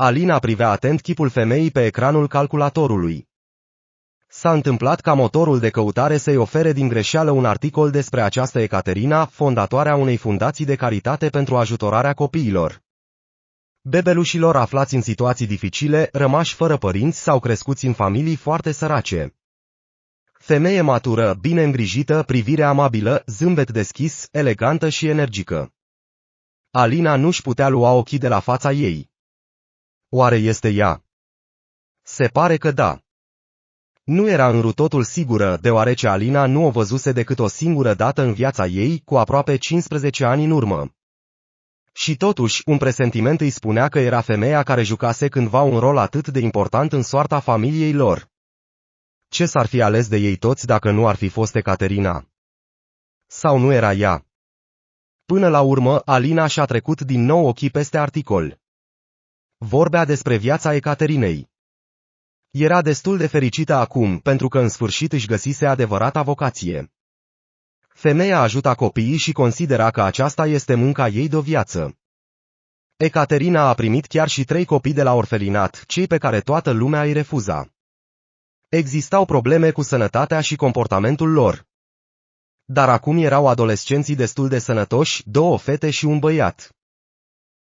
Alina privea atent chipul femeii pe ecranul calculatorului. S-a întâmplat ca motorul de căutare să-i ofere din greșeală un articol despre această Ecaterina, fondatoarea unei fundații de caritate pentru ajutorarea copiilor. Bebelușilor aflați în situații dificile, rămași fără părinți sau crescuți în familii foarte sărace. Femeie matură, bine îngrijită, privire amabilă, zâmbet deschis, elegantă și energică. Alina nu-și putea lua ochii de la fața ei. Oare este ea? Se pare că da. Nu era întru totul sigură, deoarece Alina nu o văzuse decât o singură dată în viața ei, cu aproape 15 ani în urmă. Și totuși, un presentiment îi spunea că era femeia care jucase cândva un rol atât de important în soarta familiei lor. Ce s-ar fi ales de ei toți dacă nu ar fi fost Ecaterina? Sau nu era ea? Până la urmă, Alina și-a trecut din nou ochii peste articol. Vorbea despre viața Ecaterinei. Era destul de fericită acum, pentru că în sfârșit își găsise adevărata vocație. Femeia ajuta copiii și considera că aceasta este munca ei de-o viață. Ecaterina a primit chiar și 3 copii de la orfelinat, cei pe care toată lumea îi refuza. Existau probleme cu sănătatea și comportamentul lor. Dar acum erau adolescenții destul de sănătoși, 2 fete și un băiat.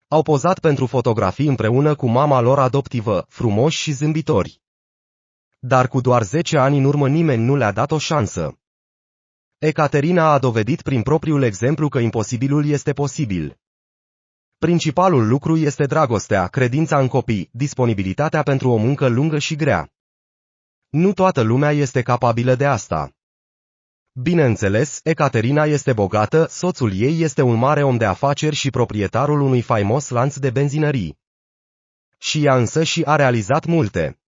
Au pozat pentru fotografii împreună cu mama lor adoptivă, frumoși și zâmbitori. Dar cu doar 10 ani în urmă nimeni nu le-a dat o șansă. Ecaterina a dovedit prin propriul exemplu că imposibilul este posibil. Principalul lucru este dragostea, credința în copii, disponibilitatea pentru o muncă lungă și grea. Nu toată lumea este capabilă de asta. Bineînțeles, Ecaterina este bogată, soțul ei este un mare om de afaceri și proprietarul unui faimos lanț de benzinării. Și ea însă și a realizat multe.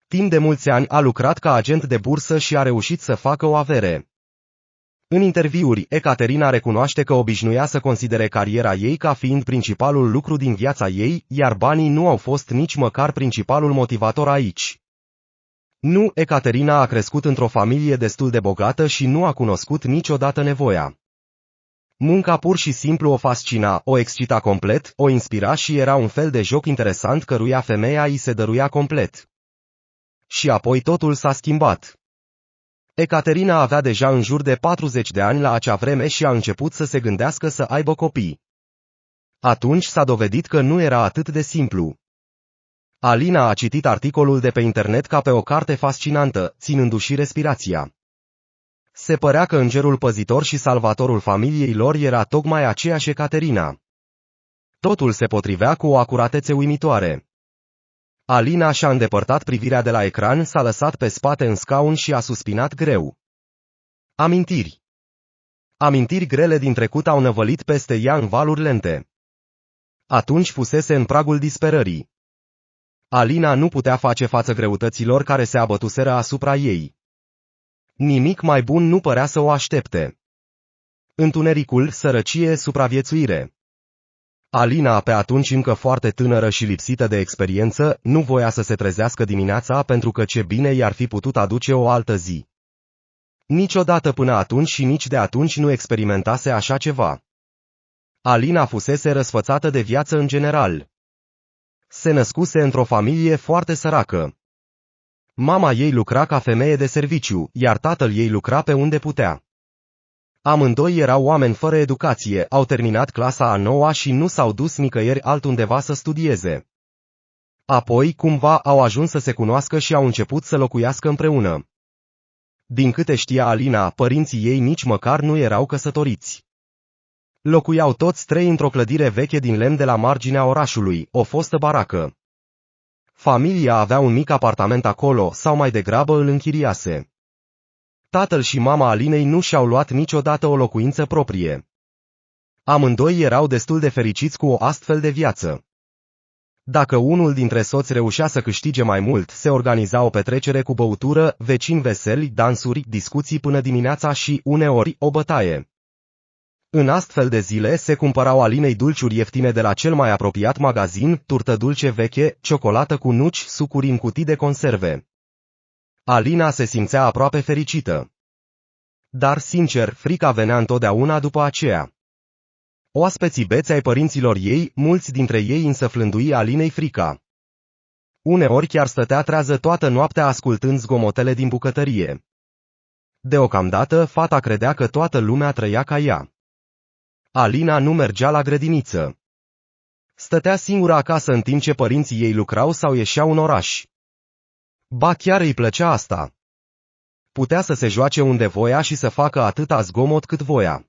Timp de mulți ani a lucrat ca agent de bursă și a reușit să facă o avere. În interviuri, Ecaterina recunoaște că obișnuia să considere cariera ei ca fiind principalul lucru din viața ei, iar banii nu au fost nici măcar principalul motivator aici. Nu, Ecaterina a crescut într-o familie destul de bogată și nu a cunoscut niciodată nevoia. Munca pur și simplu o fascina, o excita complet, o inspira și era un fel de joc interesant căruia femeia îi se dăruia complet. Și apoi totul s-a schimbat. Ecaterina avea deja în jur de 40 de ani la acea vreme și a început să se gândească să aibă copii. Atunci s-a dovedit că nu era atât de simplu. Alina a citit articolul de pe internet ca pe o carte fascinantă, ținându-și respirația. Se părea că îngerul păzitor și salvatorul familiei lor era tocmai aceeași Ecaterina. Totul se potrivea cu o acuratețe uimitoare. Alina și-a îndepărtat privirea de la ecran, s-a lăsat pe spate în scaun și a suspinat greu. Amintiri. Amintiri grele din trecut au năvălit peste ea în valuri lente. Atunci fusese în pragul disperării. Alina nu putea face față greutăților care se abătuseră asupra ei. Nimic mai bun nu părea să o aștepte. Întunericul, sărăcie, supraviețuire. Alina, pe atunci încă foarte tânără și lipsită de experiență, nu voia să se trezească dimineața pentru că ce bine i-ar fi putut aduce o altă zi. Niciodată până atunci și nici de atunci nu experimentase așa ceva. Alina fusese răsfățată de viață în general. Se născuse într-o familie foarte săracă. Mama ei lucra ca femeie de serviciu, iar tatăl ei lucra pe unde putea. Amândoi erau oameni fără educație, au terminat clasa a 9-a și nu s-au dus nicăieri altundeva să studieze. Apoi, cumva, au ajuns să se cunoască și au început să locuiască împreună. Din câte știa Alina, părinții ei nici măcar nu erau căsătoriți. Locuiau toți 3 într-o clădire veche din lemn de la marginea orașului, o fostă baracă. Familia avea un mic apartament acolo, sau mai degrabă îl închiriase. Tatăl și mama Alinei nu și-au luat niciodată o locuință proprie. Amândoi erau destul de fericiți cu o astfel de viață. Dacă unul dintre soți reușea să câștige mai mult, se organiza o petrecere cu băutură, vecini veseli, dansuri, discuții până dimineața și, uneori, o bătaie. În astfel de zile se cumpărau Alinei dulciuri ieftine de la cel mai apropiat magazin, turtă dulce veche, ciocolată cu nuci, sucuri în cutii de conserve. Alina se simțea aproape fericită. Dar, sincer, frica venea întotdeauna după aceea. Oaspeții beți ai părinților ei, mulți dintre ei însăflândui Alinei frica. Uneori chiar stătea trează toată noaptea ascultând zgomotele din bucătărie. Deocamdată, fata credea că toată lumea trăia ca ea. Alina nu mergea la grădiniță. Stătea singură acasă în timp ce părinții ei lucrau sau ieșeau în oraș. Ba chiar îi plăcea asta. Putea să se joace unde voia și să facă atâta zgomot cât voia.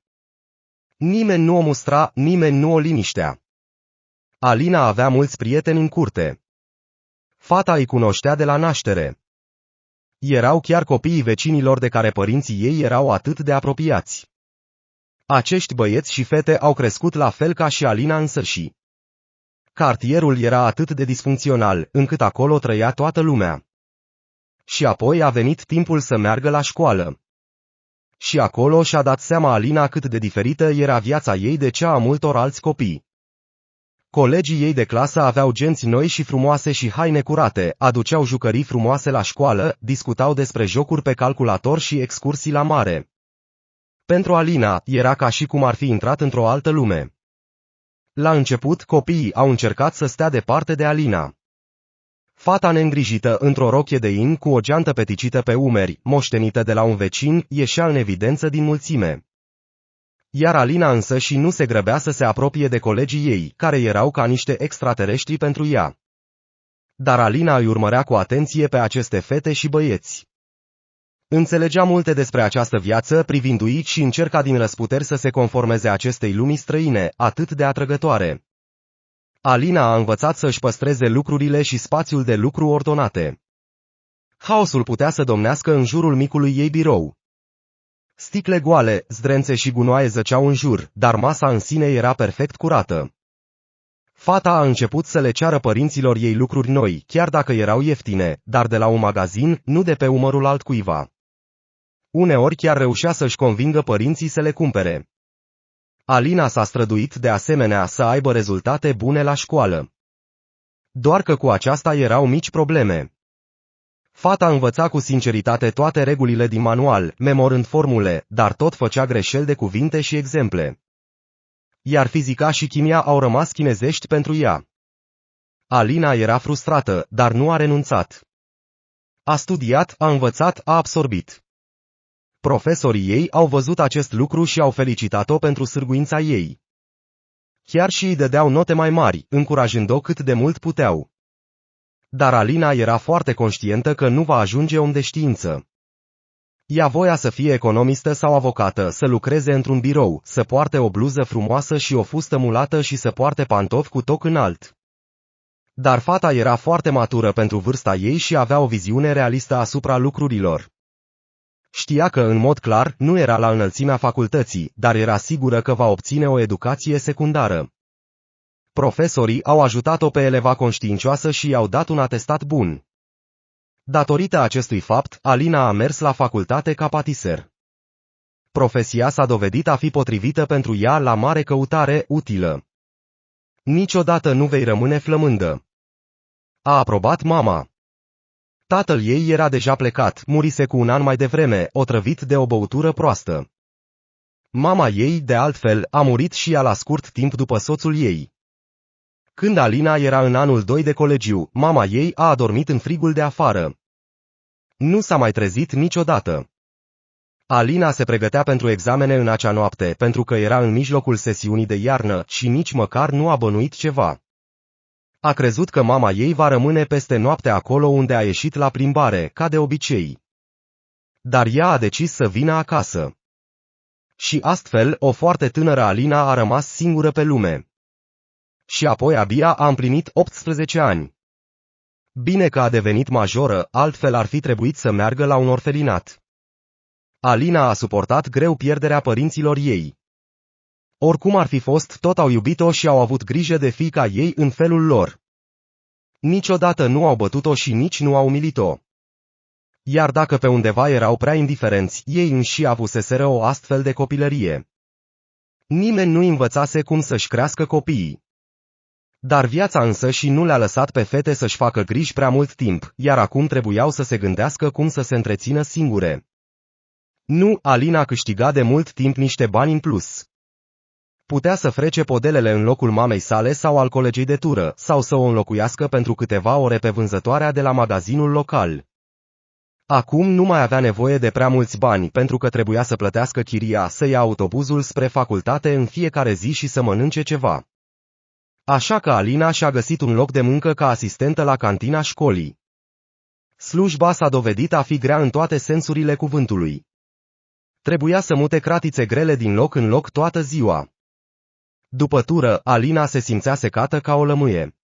Nimeni nu o mustra, nimeni nu o liniștea. Alina avea mulți prieteni în curte. Fata îi cunoștea de la naștere. Erau chiar copiii vecinilor de care părinții ei erau atât de apropiați. Acești băieți și fete au crescut la fel ca și Alina însăși. Cartierul era atât de disfuncțional, încât acolo trăia toată lumea. Și apoi a venit timpul să meargă la școală. Și acolo și-a dat seama Alina cât de diferită era viața ei de cea a multor alți copii. Colegii ei de clasă aveau genți noi și frumoase și haine curate, aduceau jucării frumoase la școală, discutau despre jocuri pe calculator și excursii la mare. Pentru Alina, era ca și cum ar fi intrat într-o altă lume. La început, copiii au încercat să stea departe de Alina. Fata neîngrijită, într-o rochie de in cu o geantă peticită pe umeri, moștenită de la un vecin, ieșea în evidență din mulțime. Iar Alina însă și nu se grăbea să se apropie de colegii ei, care erau ca niște extraterestri pentru ea. Dar Alina îi urmărea cu atenție pe aceste fete și băieți. Înțelegea multe despre această viață, privindu-i și încerca din răsputeri să se conformeze acestei lumi străine, atât de atrăgătoare. Alina a învățat să-și păstreze lucrurile și spațiul de lucru ordonate. Haosul putea să domnească în jurul micului ei birou. Sticle goale, zdrențe și gunoaie zăceau în jur, dar masa în sine era perfect curată. Fata a început să le ceară părinților ei lucruri noi, chiar dacă erau ieftine, dar de la un magazin, nu de pe umărul altcuiva. Uneori chiar reușea să-și convingă părinții să le cumpere. Alina s-a străduit de asemenea să aibă rezultate bune la școală. Doar că cu aceasta erau mici probleme. Fata învăța cu sinceritate toate regulile din manual, memorând formule, dar tot făcea greșeli de cuvinte și exemple. Iar fizica și chimia au rămas chinezești pentru ea. Alina era frustrată, dar nu a renunțat. A studiat, a învățat, a absorbit. Profesorii ei au văzut acest lucru și au felicitat-o pentru sârguința ei. Chiar și îi dădeau note mai mari, încurajând-o cât de mult puteau. Dar Alina era foarte conștientă că nu va ajunge om de știință. Ea voia să fie economistă sau avocată, să lucreze într-un birou, să poarte o bluză frumoasă și o fustă mulată și să poarte pantofi cu toc înalt. Dar fata era foarte matură pentru vârsta ei și avea o viziune realistă asupra lucrurilor. Știa că, în mod clar, nu era la înălțimea facultății, dar era sigură că va obține o educație secundară. Profesorii au ajutat-o pe eleva conștiincioasă și i-au dat un atestat bun. Datorită acestui fapt, Alina a mers la facultate ca patiser. Profesia s-a dovedit a fi potrivită pentru ea la mare căutare, utilă. Niciodată nu vei rămâne flămândă. A aprobat mama. Tatăl ei era deja plecat, murise cu un an mai devreme, otrăvit de o băutură proastă. Mama ei, de altfel, a murit și ea la scurt timp după soțul ei. Când Alina era în anul 2 de colegiu, mama ei a adormit în frigul de afară. Nu s-a mai trezit niciodată. Alina se pregătea pentru examene în acea noapte, pentru că era în mijlocul sesiunii de iarnă și nici măcar nu a bănuit ceva. A crezut că mama ei va rămâne peste noapte acolo unde a ieșit la plimbare, ca de obicei. Dar ea a decis să vină acasă. Și astfel, o foarte tânără Alina a rămas singură pe lume. Și apoi abia a împlinit 18 ani. Bine că a devenit majoră, altfel ar fi trebuit să meargă la un orfelinat. Alina a suportat greu pierderea părinților ei. Oricum ar fi fost, tot au iubit-o și au avut grijă de fiica ei în felul lor. Niciodată nu au bătut-o și nici nu au umilit-o. Iar dacă pe undeva erau prea indiferenți, ei înși avuseseră o astfel de copilărie. Nimeni nu învățase cum să-și crească copiii. Dar viața însă și nu le-a lăsat pe fete să-și facă griji prea mult timp, iar acum trebuiau să se gândească cum să se întrețină singure. Nu, Alina câștiga de mult timp niște bani în plus. Putea să frece podelele în locul mamei sale sau al colegei de tură, sau să o înlocuiască pentru câteva ore pe vânzătoarea de la magazinul local. Acum nu mai avea nevoie de prea mulți bani pentru că trebuia să plătească chiria, să ia autobuzul spre facultate în fiecare zi și să mănânce ceva. Așa că Alina și-a găsit un loc de muncă ca asistentă la cantina școlii. Slujba s-a dovedit a fi grea în toate sensurile cuvântului. Trebuia să mute cratițe grele din loc în loc toată ziua. După tură, Alina se simțea secată ca o lămâie.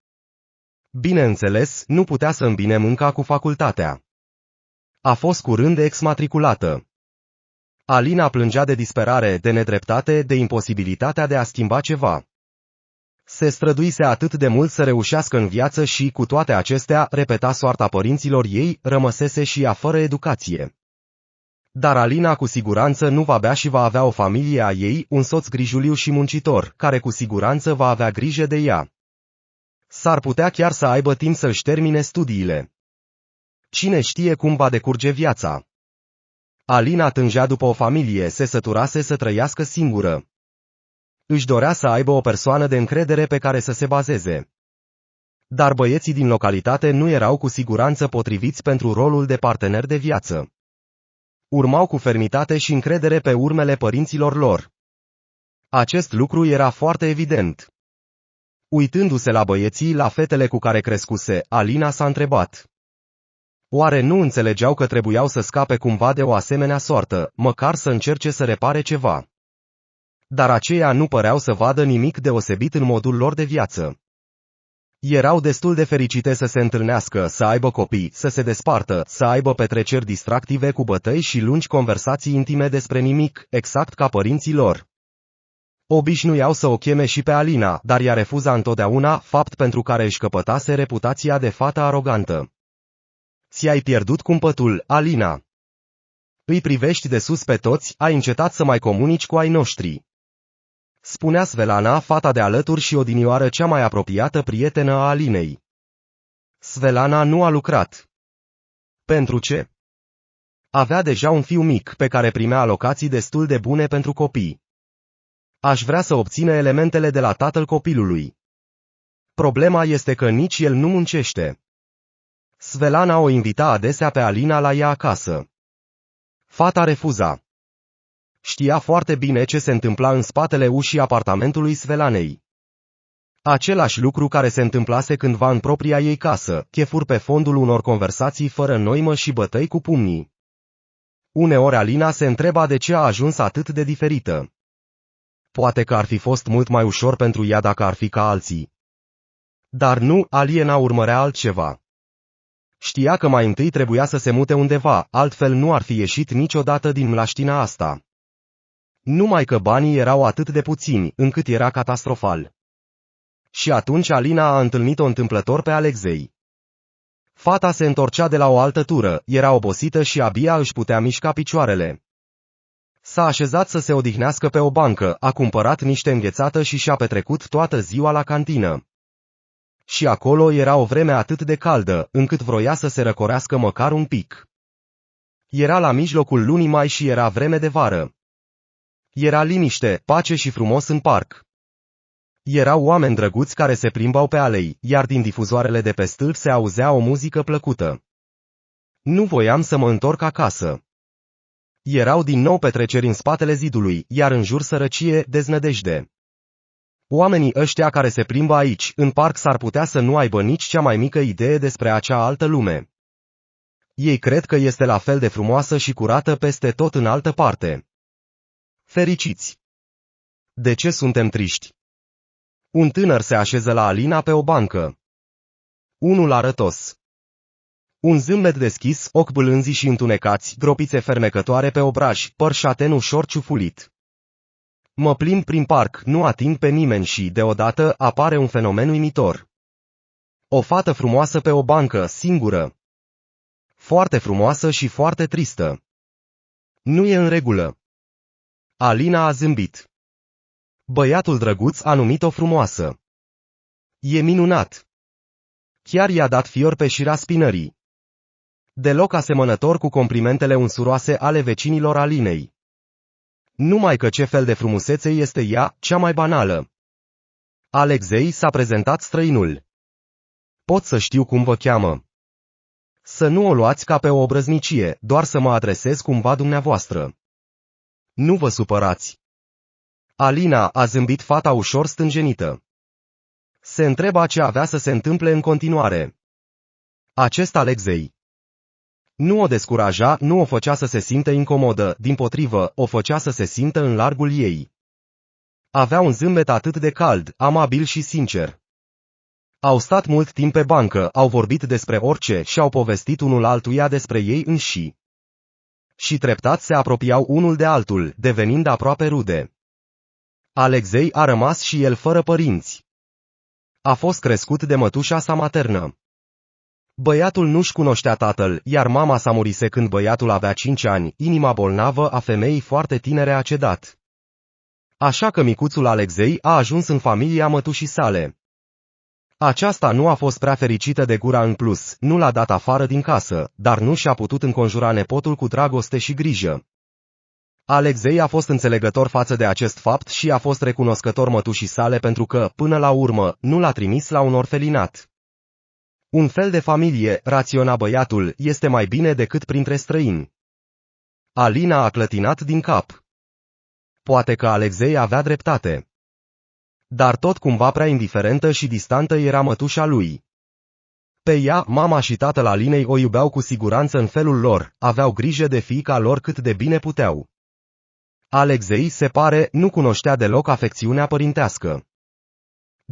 Bineînțeles, nu putea să îmbine munca cu facultatea. A fost curând exmatriculată. Alina plângea de disperare, de nedreptate, de imposibilitatea de a schimba ceva. Se străduise atât de mult să reușească în viață și, cu toate acestea, repeta soarta părinților ei, rămăsese și ea fără educație. Dar Alina cu siguranță nu va bea și va avea o familie a ei, un soț grijuliu și muncitor, care cu siguranță va avea grijă de ea. S-ar putea chiar să aibă timp să-și termine studiile. Cine știe cum va decurge viața? Alina tângea după o familie, se săturase să trăiască singură. Își dorea să aibă o persoană de încredere pe care să se bazeze. Dar băieții din localitate nu erau cu siguranță potriviți pentru rolul de partener de viață. Urmau cu fermitate și încredere pe urmele părinților lor. Acest lucru era foarte evident. Uitându-se la băieții, la fetele cu care crescuse, Alina s-a întrebat. Oare nu înțelegeau că trebuiau să scape cumva de o asemenea soartă, măcar să încerce să repare ceva? Dar aceia nu păreau să vadă nimic deosebit în modul lor de viață. Erau destul de fericite să se întâlnească, să aibă copii, să se despartă, să aibă petreceri distractive cu bătăi și lungi conversații intime despre nimic, exact ca părinții lor. Obișnuiau să o cheme și pe Alina, dar ea refuza întotdeauna, fapt pentru care își căpătase reputația de fată arogantă. Ți-ai pierdut cumpătul, Alina. Îi privești de sus pe toți, ai încetat să mai comunici cu ai noștri. Spunea Svelana, fata de alături și odinioară cea mai apropiată prietenă a Alinei. Svelana nu a lucrat. Pentru ce? Avea deja un fiu mic, pe care primea alocații destul de bune pentru copii. Aș vrea să obțină elementele de la tatăl copilului. Problema este că nici el nu muncește. Svelana o invita adesea pe Alina la ea acasă. Fata refuza. Știa foarte bine ce se întâmpla în spatele ușii apartamentului Svelanei. Același lucru care se întâmplase cândva în propria ei casă, chefuri pe fondul unor conversații fără noimă și bătăi cu pumnii. Uneori Alina se întreba de ce a ajuns atât de diferită. Poate că ar fi fost mult mai ușor pentru ea dacă ar fi ca alții. Dar nu, Aliena urmărea altceva. Știa că mai întâi trebuia să se mute undeva, altfel nu ar fi ieșit niciodată din mlaștina asta. Numai că banii erau atât de puțini, încât era catastrofal. Și atunci Alina a întâlnit-o întâmplător pe Alexei. Fata se întorcea de la o altă tură, era obosită și abia își putea mișca picioarele. S-a așezat să se odihnească pe o bancă, a cumpărat niște înghețată și și-a petrecut toată ziua la cantină. Și acolo era o vreme atât de caldă, încât vroia să se răcorească măcar un pic. Era la mijlocul lunii mai și era vreme de vară. Era liniște, pace și frumos în parc. Erau oameni drăguți care se plimbau pe alei, iar din difuzoarele de pe stâlp se auzea o muzică plăcută. Nu voiam să mă întorc acasă. Erau din nou petreceri în spatele zidului, iar în jur sărăcie, deznădejde. Oamenii ăștia care se plimbă aici, în parc, s-ar putea să nu aibă nici cea mai mică idee despre acea altă lume. Ei cred că este la fel de frumoasă și curată peste tot în altă parte. Fericiți! De ce suntem triști? Un tânăr se așeză la Alina pe o bancă. Unul arătos. Un zâmbet deschis, ochi bâlânzi și întunecați, gropițe fermecătoare pe obraj, păr șaten ușor ciufulit. Mă plimb prin parc, nu ating pe nimeni și, deodată, apare un fenomen uimitor. O fată frumoasă pe o bancă, singură. Foarte frumoasă și foarte tristă. Nu e în regulă. Alina a zâmbit. Băiatul drăguț a numit-o frumoasă. E minunat. Chiar i-a dat fior pe șira spinării. Deloc asemănător cu complimentele unsuroase ale vecinilor Alinei. Numai că ce fel de frumusețe este ea, cea mai banală. Alexei, s-a prezentat străinul. Pot să știu cum vă cheamă? Să nu o luați ca pe o obrăznicie, doar să mă adresez cumva dumneavoastră. Nu vă supărați. Alina, a zâmbit fata ușor stânjenită. Se întreba ce avea să se întâmple în continuare. Acest Alexei nu o descuraja, nu o făcea să se simtă incomodă, dimpotrivă, o făcea să se simtă în largul ei. Avea un zâmbet atât de cald, amabil și sincer. Au stat mult timp pe bancă, au vorbit despre orice și au povestit unul altuia despre ei înși. Și treptat se apropiau unul de altul, devenind aproape rude. Alexei a rămas și el fără părinți. A fost crescut de mătușa sa maternă. Băiatul nu-și cunoștea tatăl, iar mama sa murise când băiatul avea 5 ani, inima bolnavă a femeii foarte tinere a cedat. Așa că micuțul Alexei a ajuns în familia mătușii sale. Aceasta nu a fost prea fericită de gura în plus, nu l-a dat afară din casă, dar nu și-a putut înconjura nepotul cu dragoste și grijă. Alexei a fost înțelegător față de acest fapt și a fost recunoscător mătușii sale pentru că, până la urmă, nu l-a trimis la un orfelinat. Un fel de familie, raționa băiatul, este mai bine decât printre străini. Alina a clătinat din cap. Poate că Alexei avea dreptate. Dar tot cumva prea indiferentă și distantă era mătușa lui. Pe ea, mama și tatăl Alinei o iubeau cu siguranță în felul lor, aveau grijă de fiica lor cât de bine puteau. Alexei, se pare, nu cunoștea deloc afecțiunea părintească.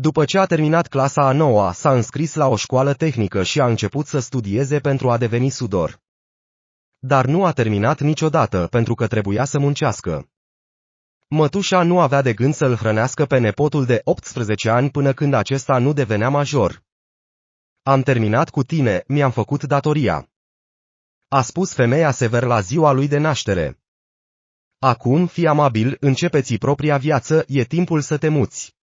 După ce a terminat clasa a 9-a, s-a înscris la o școală tehnică și a început să studieze pentru a deveni sudor. Dar nu a terminat niciodată, pentru că trebuia să muncească. Mătușa nu avea de gând să-l hrănească pe nepotul de 18 ani până când acesta nu devenea major. Am terminat cu tine, mi-am făcut datoria. A spus femeia sever la ziua lui de naștere. Acum, fii amabil, începe-ți propria viață, e timpul să te muți.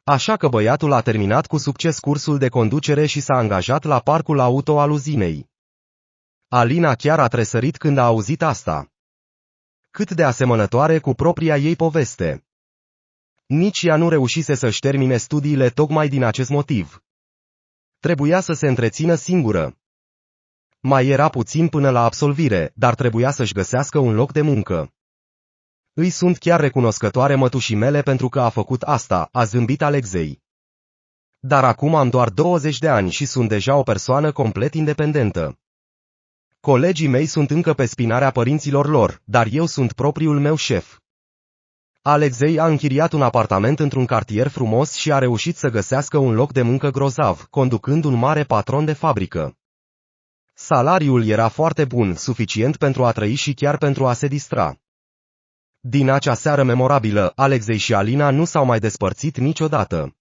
Așa că băiatul a terminat cu succes cursul de conducere și s-a angajat la parcul auto al uzinei. Alina chiar a tresărit când a auzit asta. Cât de asemănătoare cu propria ei poveste. Nici ea nu reușise să-și termine studiile tocmai din acest motiv. Trebuia să se întrețină singură. Mai era puțin până la absolvire, dar trebuia să-și găsească un loc de muncă. Îi sunt chiar recunoscătoare mătușii mele pentru că a făcut asta, a zâmbit Alexei. Dar acum am doar 20 de ani și sunt deja o persoană complet independentă. Colegii mei sunt încă pe spinarea părinților lor, dar eu sunt propriul meu șef. Alexei a închiriat un apartament într-un cartier frumos și a reușit să găsească un loc de muncă grozav, conducând un mare patron de fabrică. Salariul era foarte bun, suficient pentru a trăi și chiar pentru a se distra. Din acea seară memorabilă, Alexei și Alina nu s-au mai despărțit niciodată.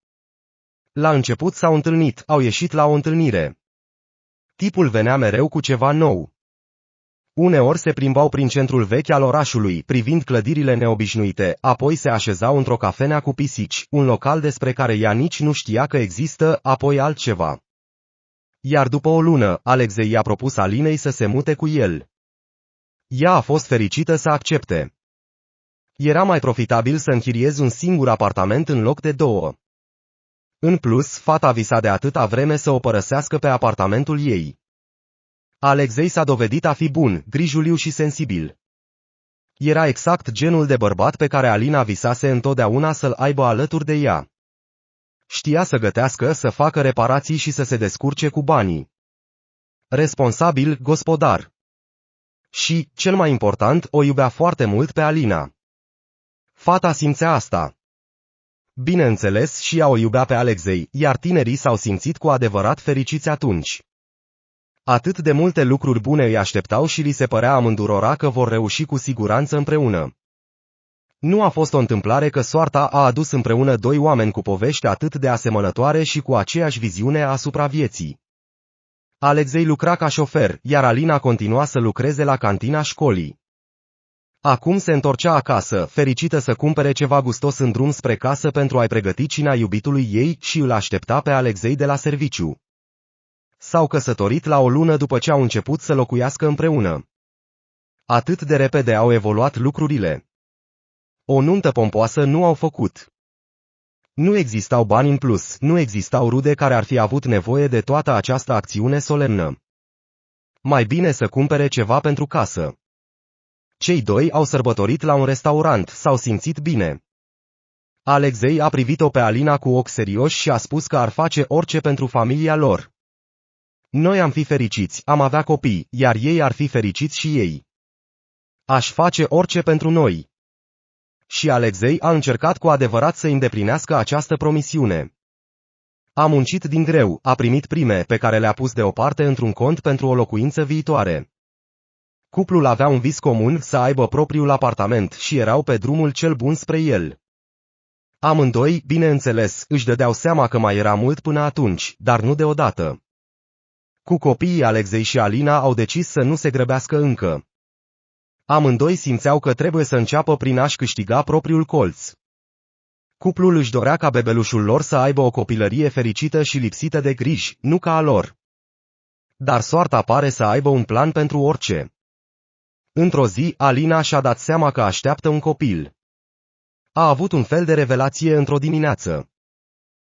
La început s-au întâlnit, au ieșit la o întâlnire. Tipul venea mereu cu ceva nou. Uneori se plimbau prin centrul vechi al orașului, privind clădirile neobișnuite, apoi se așezau într-o cafenea cu pisici, un local despre care ea nici nu știa că există, apoi altceva. Iar după o lună, Alexei i-a propus Alinei să se mute cu el. Ea a fost fericită să accepte. Era mai profitabil să închiriezi un singur apartament în loc de 2. În plus, fata visa de atâta vreme să o părăsească pe apartamentul ei. Alexei s-a dovedit a fi bun, grijuliu și sensibil. Era exact genul de bărbat pe care Alina visase întotdeauna să-l aibă alături de ea. Știa să gătească, să facă reparații și să se descurce cu banii. Responsabil, gospodar. Și, cel mai important, o iubea foarte mult pe Alina. Fata simțea asta. Bineînțeles, și ea o iubea pe Alexei, iar tinerii s-au simțit cu adevărat fericiți atunci. Atât de multe lucruri bune îi așteptau și li se părea amândurora că vor reuși cu siguranță împreună. Nu a fost o întâmplare că soarta a adus împreună doi oameni cu povești atât de asemănătoare și cu aceeași viziune asupra vieții. Alexei lucra ca șofer, iar Alina continua să lucreze la cantina școlii. Acum se întorcea acasă, fericită să cumpere ceva gustos în drum spre casă pentru a-i pregăti cina iubitului ei și îl aștepta pe Alexei de la serviciu. S-au căsătorit la o lună după ce au început să locuiască împreună. Atât de repede au evoluat lucrurile. O nuntă pompoasă nu au făcut. Nu existau bani în plus, nu existau rude care ar fi avut nevoie de toată această acțiune solemnă. Mai bine să cumpere ceva pentru casă. Cei doi au sărbătorit la un restaurant, s-au simțit bine. Alexei a privit-o pe Alina cu ochi serioși și a spus că ar face orice pentru familia lor. Noi am fi fericiți, am avea copii, iar ei ar fi fericiți și ei. Aș face orice pentru noi. Și Alexei a încercat cu adevărat să îndeplinească această promisiune. A muncit din greu, a primit prime pe care le-a pus deoparte într-un cont pentru o locuință viitoare. Cuplul avea un vis comun, să aibă propriul apartament, și erau pe drumul cel bun spre el. Amândoi, bineînțeles, își dădeau seama că mai era mult până atunci, dar nu deodată. Cu copiii, Alexei și Alina au decis să nu se grăbească încă. Amândoi simțeau că trebuie să înceapă prin a-și câștiga propriul colț. Cuplul își dorea ca bebelușul lor să aibă o copilărie fericită și lipsită de griji, nu ca a lor. Dar soarta pare să aibă un plan pentru orice. Într-o zi, Alina și-a dat seama că așteaptă un copil. A avut un fel de revelație într-o dimineață.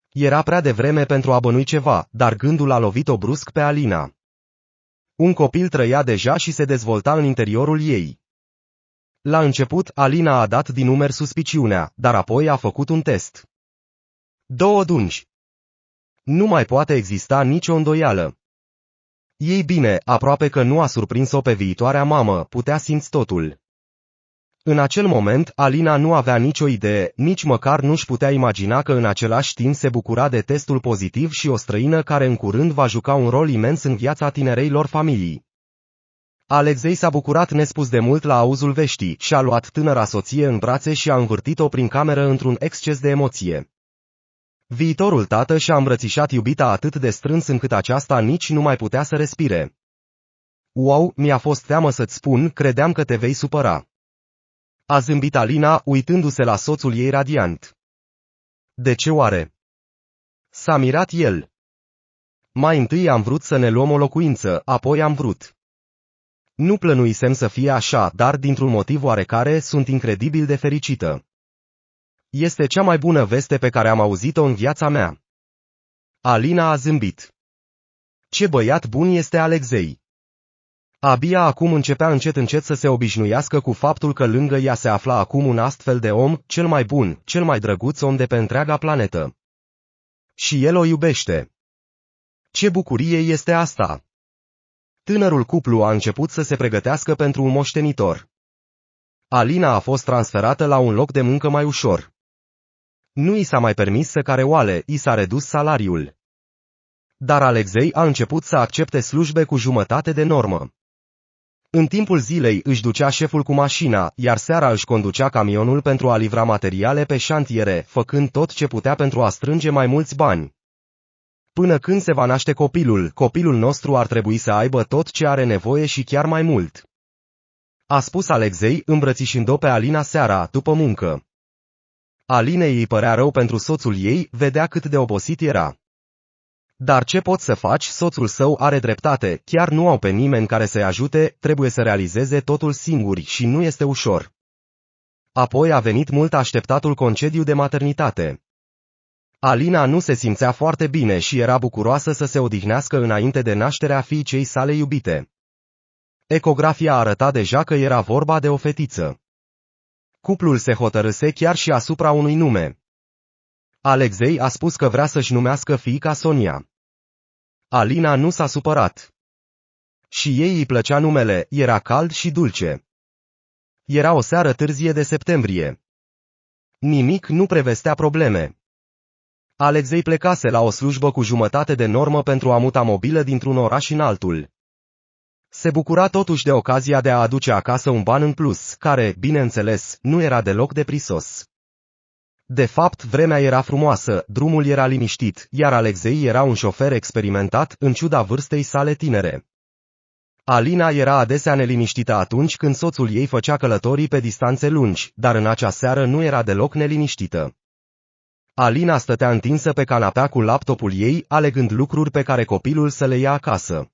Era prea devreme pentru a bănui ceva, dar gândul a lovit-o brusc pe Alina. Un copil trăia deja și se dezvolta în interiorul ei. La început, Alina a dat din numer suspiciunea, dar apoi a făcut un test. 2 dungi. Nu mai poate exista nicio îndoială. Ei bine, aproape că nu a surprins-o pe viitoarea mamă, putea simți totul. În acel moment, Alina nu avea nicio idee, nici măcar nu-și putea imagina că în același timp se bucura de testul pozitiv și o străină care în curând va juca un rol imens în viața tinerei lor familii. Alexei s-a bucurat nespus de mult la auzul veștii, și-a luat tânăra soție în brațe și a învârtit-o prin cameră într-un exces de emoție. Viitorul tată și-a îmbrățișat iubita atât de strâns încât aceasta nici nu mai putea să respire. Wow, mi-a fost teamă să-ți spun, credeam că te vei supăra. A zâmbit Alina, uitându-se la soțul ei radiant. De ce oare? S-a mirat el. Mai întâi am vrut să ne luăm o locuință, apoi am vrut. Nu plănuisem să fie așa, dar dintr-un motiv oarecare sunt incredibil de fericită. Este cea mai bună veste pe care am auzit-o în viața mea. Alina a zâmbit. Ce băiat bun este Alexei. Abia acum începea încet încet să se obișnuiască cu faptul că lângă ea se afla acum un astfel de om, cel mai bun, cel mai drăguț om de pe întreaga planetă. Și el o iubește. Ce bucurie este asta! Tânărul cuplu a început să se pregătească pentru un moștenitor. Alina a fost transferată la un loc de muncă mai ușor. Nu i s-a mai permis să careoale, i s-a redus salariul. Dar Alexei a început să accepte slujbe cu jumătate de normă. În timpul zilei își ducea șeful cu mașina, iar seara își conducea camionul pentru a livra materiale pe șantiere, făcând tot ce putea pentru a strânge mai mulți bani. Până când se va naște copilul nostru ar trebui să aibă tot ce are nevoie și chiar mai mult. A spus Alexei, îmbrățișând-o pe Alina seara, după muncă. Alinei îi părea rău pentru soțul ei, vedea cât de obosit era. Dar ce poți să faci, soțul său are dreptate, chiar nu au pe nimeni care să-i ajute, trebuie să realizeze totul singuri și nu este ușor. Apoi a venit mult așteptatul concediu de maternitate. Alina nu se simțea foarte bine și era bucuroasă să se odihnească înainte de nașterea fiicei sale iubite. Ecografia arăta deja că era vorba de o fetiță. Cuplul se hotărâse chiar și asupra unui nume. Alexei a spus că vrea să-și numească fiica Sonia. Alina nu s-a supărat. Și ei îi plăcea numele, era cald și dulce. Era o seară târzie de septembrie. Nimic nu prevestea probleme. Alexei plecase la o slujbă cu jumătate de normă pentru a muta mobilă dintr-un oraș în altul. Se bucura totuși de ocazia de a aduce acasă un ban în plus, care, bineînțeles, nu era deloc de prisos. De fapt, vremea era frumoasă, drumul era liniștit, iar Alexei era un șofer experimentat, în ciuda vârstei sale tinere. Alina era adesea neliniștită atunci când soțul ei făcea călătorii pe distanțe lungi, dar în acea seară nu era deloc neliniștită. Alina stătea întinsă pe canapea cu laptopul ei, alegând lucruri pe care copilul să le ia acasă.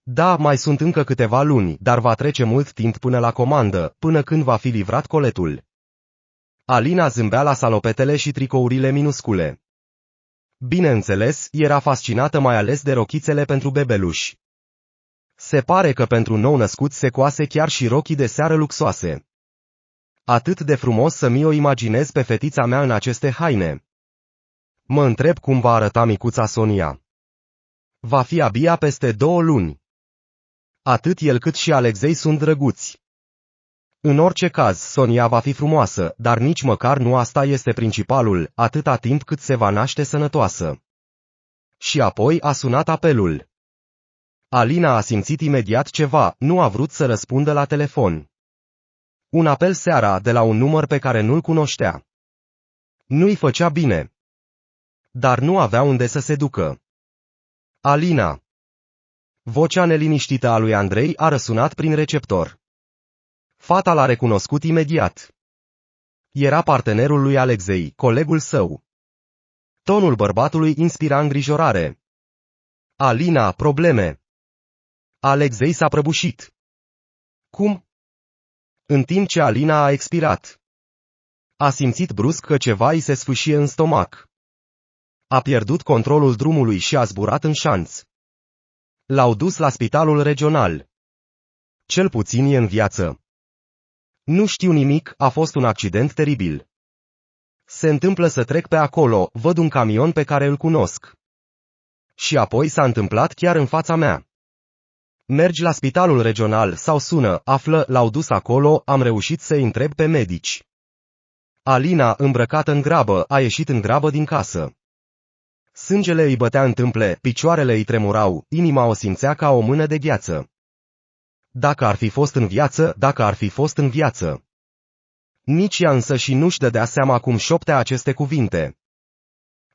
Da, mai sunt încă câteva luni, dar va trece mult timp până la comandă, până când va fi livrat coletul. Alina zâmbea la salopetele și tricourile minuscule. Bineînțeles, era fascinată mai ales de rochițele pentru bebeluși. Se pare că pentru nou-născut se coase chiar și rochii de seară luxoase. Atât de frumos să mi-o imaginez pe fetița mea în aceste haine. Mă întreb cum va arăta micuța Sonia. Va fi abia peste 2 luni. Atât el cât și Alexei sunt drăguți. În orice caz, Sonia va fi frumoasă, dar nici măcar nu asta este principalul, atâta timp cât se va naște sănătoasă. Și apoi a sunat apelul. Alina a simțit imediat ceva, nu a vrut să răspundă la telefon. Un apel seara de la un număr pe care nu-l cunoștea. Nu-i făcea bine. Dar nu avea unde să se ducă. Alina. Vocea neliniștită a lui Andrei a răsunat prin receptor. Fata l-a recunoscut imediat. Era partenerul lui Alexei, colegul său. Tonul bărbatului inspira îngrijorare. Alina, probleme. Alexei s-a prăbușit. Cum? În timp ce Alina a expirat. A simțit brusc că ceva îi se sfâșie în stomac. A pierdut controlul drumului și a zburat în șanț. L-au dus la spitalul regional. Cel puțin e în viață. Nu știu nimic, a fost un accident teribil. Se întâmplă să trec pe acolo, văd un camion pe care îl cunosc. Și apoi s-a întâmplat chiar în fața mea. Mergi la spitalul regional sau sună, află, l-au dus acolo, am reușit să-i întreb pe medici. Alina, îmbrăcată în grabă, a ieșit în grabă din casă. Sângele îi bătea în tâmple, picioarele îi tremurau, inima o simțea ca o mână de gheață. Dacă ar fi fost în viață, dacă ar fi fost în viață. Nici ea însă și nu-și dădea seama cum șoptea aceste cuvinte.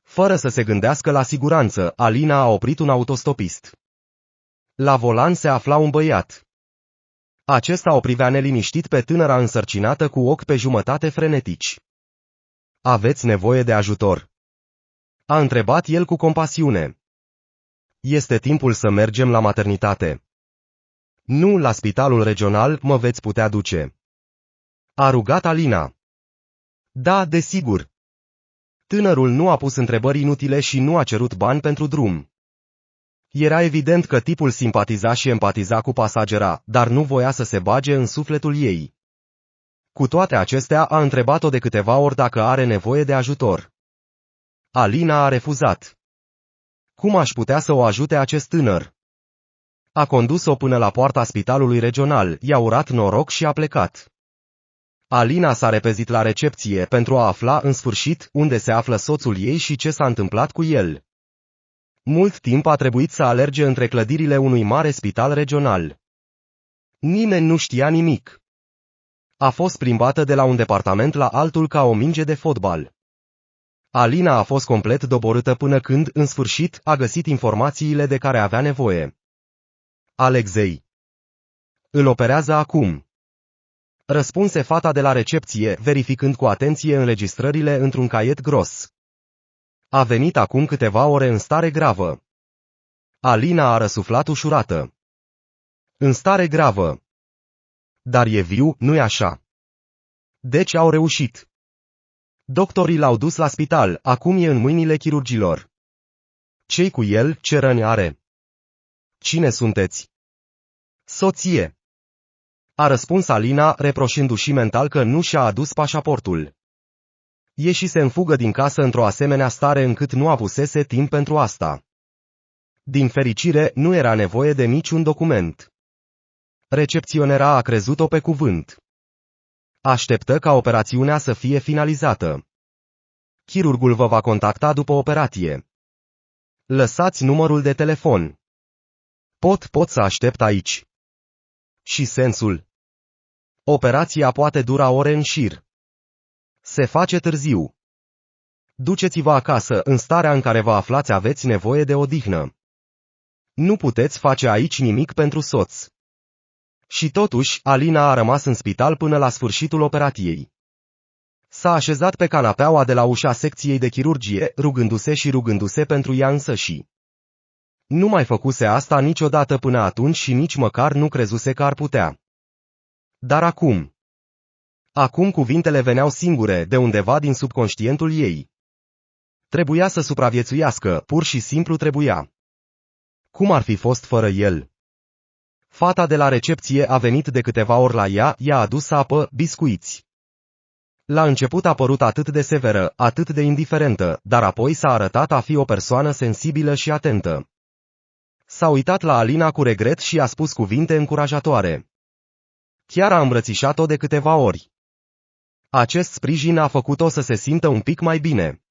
Fără să se gândească la siguranță, Alina a oprit un autostopist. La volan se afla un băiat. Acesta o privea neliniștit pe tânăra însărcinată cu ochi pe jumătate frenetici. Aveți nevoie de ajutor? A întrebat el cu compasiune. Este timpul să mergem la maternitate. Nu, la spitalul regional mă veți putea duce. A rugat Alina. Da, desigur. Tânărul nu a pus întrebări inutile și nu a cerut bani pentru drum. Era evident că tipul simpatiza și empatiza cu pasagera, dar nu voia să se bage în sufletul ei. Cu toate acestea a întrebat-o de câteva ori dacă are nevoie de ajutor. Alina a refuzat. Cum aș putea să o ajute acest tânăr? A condus-o până la poarta spitalului regional, i-a urat noroc și a plecat. Alina s-a repezit la recepție pentru a afla în sfârșit unde se află soțul ei și ce s-a întâmplat cu el. Mult timp a trebuit să alerge între clădirile unui mare spital regional. Nimeni nu știa nimic. A fost plimbată de la un departament la altul ca o minge de fotbal. Alina a fost complet doborâtă până când, în sfârșit, a găsit informațiile de care avea nevoie. Alexei. Îl operează acum. Răspunse fata de la recepție, verificând cu atenție înregistrările într-un caiet gros. A venit acum câteva ore în stare gravă. Alina a răsuflat ușurată. În stare gravă. Dar e viu, nu-i așa? Deci au reușit. Doctorii l-au dus la spital, acum e în mâinile chirurgilor. Ce-i cu el, ce răni are? Cine sunteți? Soție. A răspuns Alina, reproșindu-și mental că nu și-a adus pașaportul. Ieșise în fugă din casă într-o asemenea stare încât nu avusese timp pentru asta. Din fericire, nu era nevoie de niciun document. Recepționera a crezut-o pe cuvânt. Așteptă ca operațiunea să fie finalizată. Chirurgul vă va contacta după operație. Lăsați numărul de telefon. Pot să aștept aici. Și sensul. Operația poate dura ore în șir. Se face târziu. Duceți-vă acasă, în starea în care vă aflați aveți nevoie de odihnă. Nu puteți face aici nimic pentru soț. Și totuși, Alina a rămas în spital până la sfârșitul operației. S-a așezat pe canapeaua de la ușa secției de chirurgie, rugându-se pentru ea însăși. Nu mai făcuse asta niciodată până atunci și nici măcar nu crezuse că ar putea. Dar acum. Acum cuvintele veneau singure, de undeva din subconștientul ei. Trebuia să supraviețuiască, pur și simplu trebuia. Cum ar fi fost fără el? Fata de la recepție a venit de câteva ori la ea, i-a adus apă, biscuiți. La început a părut atât de severă, atât de indiferentă, dar apoi s-a arătat a fi o persoană sensibilă și atentă. S-a uitat la Alina cu regret și a spus cuvinte încurajatoare. Chiar a îmbrățișat-o de câteva ori. Acest sprijin a făcut-o să se simtă un pic mai bine.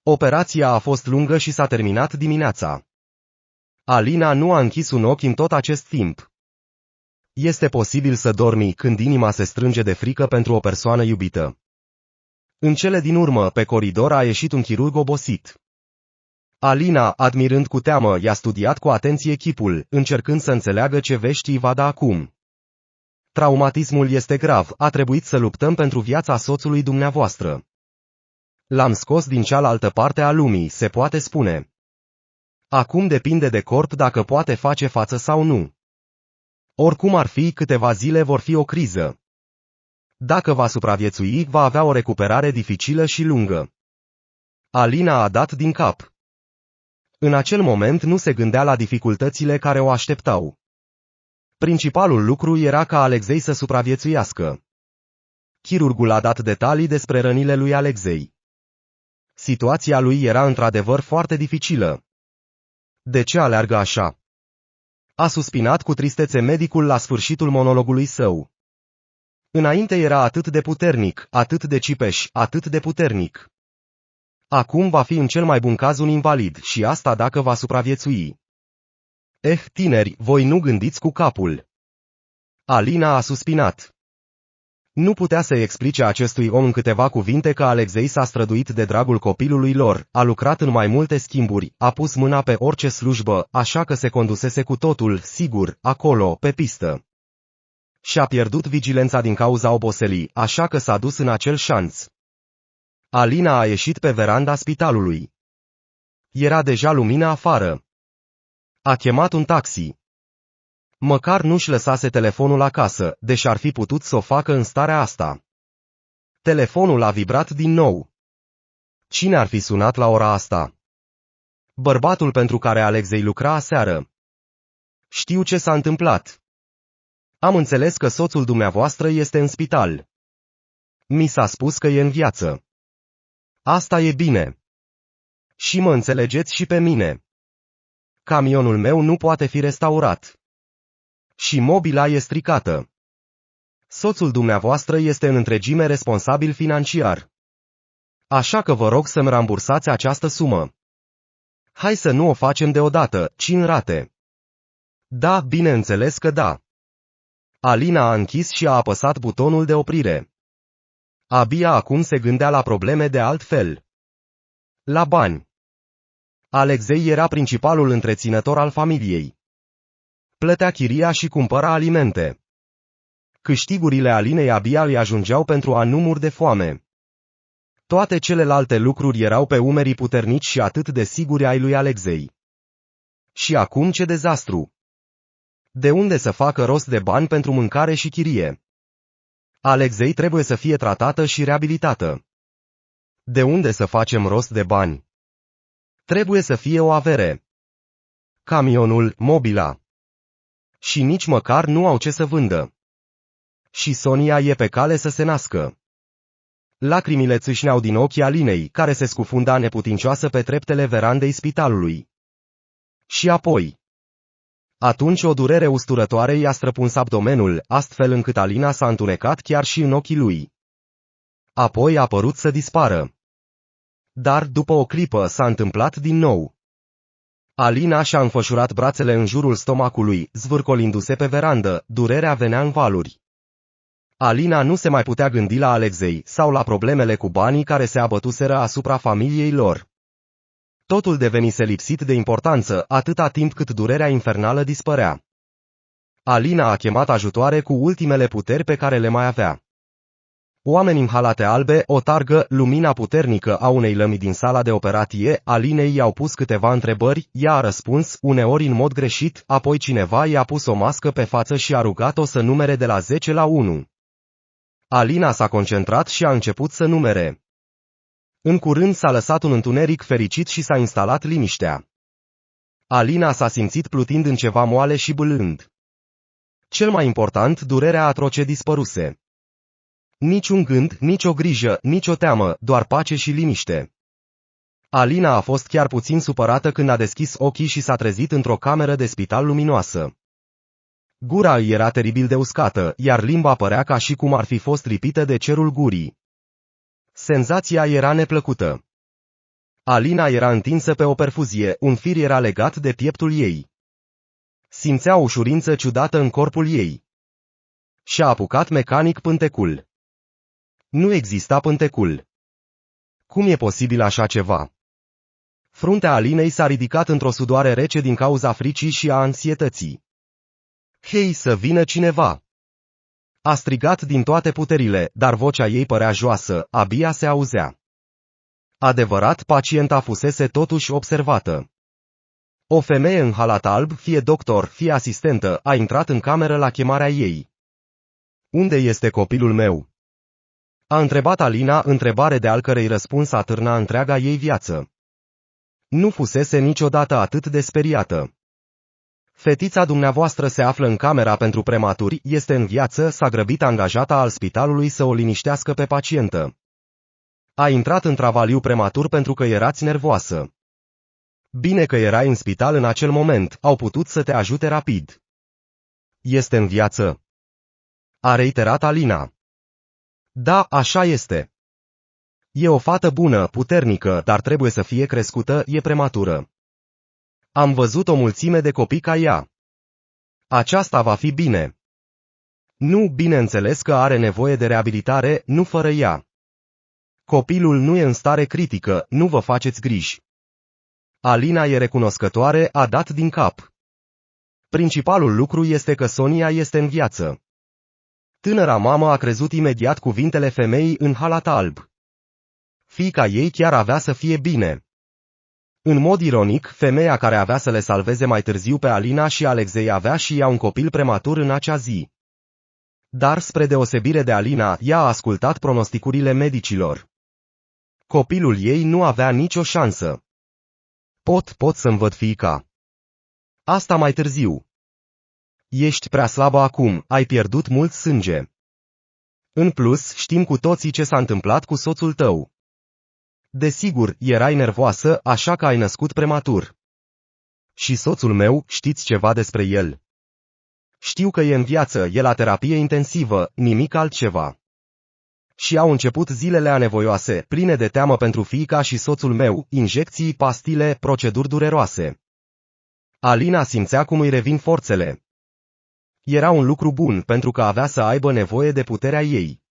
Operația a fost lungă și s-a terminat dimineața. Alina nu a închis un ochi în tot acest timp. Este posibil să dormi când inima se strânge de frică pentru o persoană iubită. În cele din urmă, pe coridor a ieșit un chirurg obosit. Alina, admirând cu teamă, i-a studiat cu atenție chipul, încercând să înțeleagă ce vești îi va da acum. Traumatismul este grav, a trebuit să luptăm pentru viața soțului dumneavoastră. L-am scos din cealaltă parte a lumii, se poate spune. Acum depinde de corp dacă poate face față sau nu. Oricum ar fi, câteva zile vor fi o criză. Dacă va supraviețui, va avea o recuperare dificilă și lungă. Alina a dat din cap. În acel moment nu se gândea la dificultățile care o așteptau. Principalul lucru era ca Alexei să supraviețuiască. Chirurgul a dat detalii despre rănile lui Alexei. Situația lui era într-adevăr foarte dificilă. De ce aleargă așa? A suspinat cu tristețe medicul la sfârșitul monologului său. Înainte era atât de puternic, atât de cipeș, atât de puternic. Acum va fi în cel mai bun caz un invalid, și asta dacă va supraviețui. Tineri, voi nu gândiți cu capul. Alina a suspinat. Nu putea să-i explice acestui om în câteva cuvinte că Alexei s-a străduit de dragul copilului lor, a lucrat în mai multe schimburi, a pus mâna pe orice slujbă, așa că se condusese cu totul, sigur, acolo, pe pistă. Și-a pierdut vigilența din cauza oboselii, așa că s-a dus în acel șanț. Alina a ieșit pe veranda spitalului. Era deja lumină afară. A chemat un taxi. Măcar nu-și lăsase telefonul acasă, deși ar fi putut să o facă în starea asta. Telefonul a vibrat din nou. Cine ar fi sunat la ora asta? Bărbatul pentru care Alexei lucra aseară. Știu ce s-a întâmplat. Am înțeles că soțul dumneavoastră este în spital. Mi s-a spus că e în viață. Asta e bine. Și mă înțelegeți și pe mine. Camionul meu nu poate fi restaurat. Și mobila e stricată. Soțul dumneavoastră este în întregime responsabil financiar. Așa că vă rog să-mi rambursați această sumă. Hai să nu o facem deodată, ci în rate. Da, bineînțeles că da. Alina a închis și a apăsat butonul de oprire. Abia acum se gândea la probleme de altfel. La bani. Alexei era principalul întreținător al familiei. Plătea chiria și cumpăra alimente. Câștigurile Alinei abia îi ajungeau pentru a nu muri de foame. Toate celelalte lucruri erau pe umerii puternici și atât de siguri ai lui Alexei. Și acum ce dezastru! De unde să facă rost de bani pentru mâncare și chirie? Alexei trebuie să fie tratată și reabilitată. De unde să facem rost de bani? Trebuie să fie o avere. Camionul, mobila. Și nici măcar nu au ce să vândă. Și Sonia e pe cale să se nască. Lacrimile țâșneau din ochii Alinei, care se scufunda neputincioasă pe treptele verandei spitalului. Și apoi. Atunci o durere usturătoare i-a străpuns abdomenul, astfel încât Alina s-a întunecat chiar și în ochii lui. Apoi a părut să dispară. Dar, după o clipă, s-a întâmplat din nou. Alina și-a înfășurat brațele în jurul stomacului, zvârcolindu-se pe verandă, durerea venea în valuri. Alina nu se mai putea gândi la Alexei sau la problemele cu banii care se abătuseră asupra familiei lor. Totul devenise lipsit de importanță atâta timp cât durerea infernală dispărea. Alina a chemat ajutoare cu ultimele puteri pe care le mai avea. Oameni în halate albe, o targă, lumina puternică a unei lămi din sala de operație, Alinei i-au pus câteva întrebări, ea a răspuns, uneori în mod greșit, apoi cineva i-a pus o mască pe față și a rugat-o să numere de la 10 la 1. Alina s-a concentrat și a început să numere. În curând s-a lăsat un întuneric fericit și s-a instalat liniștea. Alina s-a simțit plutind în ceva moale și bâlând. Cel mai important, durerea atroce dispăruse. Niciun gând, nicio grijă, nicio teamă, doar pace și liniște. Alina a fost chiar puțin supărată când a deschis ochii și s-a trezit într-o cameră de spital luminoasă. Gura îi era teribil de uscată, iar limba părea ca și cum ar fi fost lipită de cerul gurii. Senzația era neplăcută. Alina era întinsă pe o perfuzie, un fir era legat de pieptul ei. Simțea o ușurință ciudată în corpul ei. Și-a apucat mecanic pântecul. Nu exista pântecul. Cum e posibil așa ceva? Fruntea Alinei s-a ridicat într-o sudoare rece din cauza fricii și a anxietății. Hei, să vină cineva! A strigat din toate puterile, dar vocea ei părea joasă, abia se auzea. Adevărat, pacienta fusese totuși observată. O femeie în halat alb, fie doctor, fie asistentă, a intrat în cameră la chemarea ei. Unde este copilul meu? A întrebat Alina, întrebare de al cărei răspuns atârna întreaga ei viață. Nu fusese niciodată atât de speriată. Fetița dumneavoastră se află în camera pentru prematuri, este în viață, s-a grăbit angajata al spitalului să o liniștească pe pacientă. A intrat în travaliu prematur pentru că erați nervoasă. Bine că erai în spital în acel moment, au putut să te ajute rapid. Este în viață? A reiterat Alina. Da, așa este. E o fată bună, puternică, dar trebuie să fie crescută, e prematură. Am văzut o mulțime de copii ca ea. Aceasta va fi bine. Nu, bineînțeles că are nevoie de reabilitare, nu fără ea. Copilul nu e în stare critică, nu vă faceți griji. Alina e recunoscătoare, a dat din cap. Principalul lucru este că Sonia este în viață. Tânăra mamă a crezut imediat cuvintele femeii în halat alb. Fiica ei chiar avea să fie bine. În mod ironic, femeia care avea să le salveze mai târziu pe Alina și Alexei avea și ea un copil prematur în acea zi. Dar, spre deosebire de Alina, ea a ascultat pronosticurile medicilor. Copilul ei nu avea nicio șansă. Pot să-mi văd fiica. Asta mai târziu. Ești prea slabă acum, ai pierdut mult sânge. În plus, știm cu toții ce s-a întâmplat cu soțul tău. Desigur, erai nervoasă, așa că ai născut prematur. Și soțul meu, știți ceva despre el? Știu că e în viață, e la terapie intensivă, nimic altceva. Și au început zilele anevoioase, pline de teamă pentru fiica și soțul meu, injecții, pastile, proceduri dureroase. Alina simțea cum îi revin forțele. Era un lucru bun, pentru că avea să aibă nevoie de puterea ei.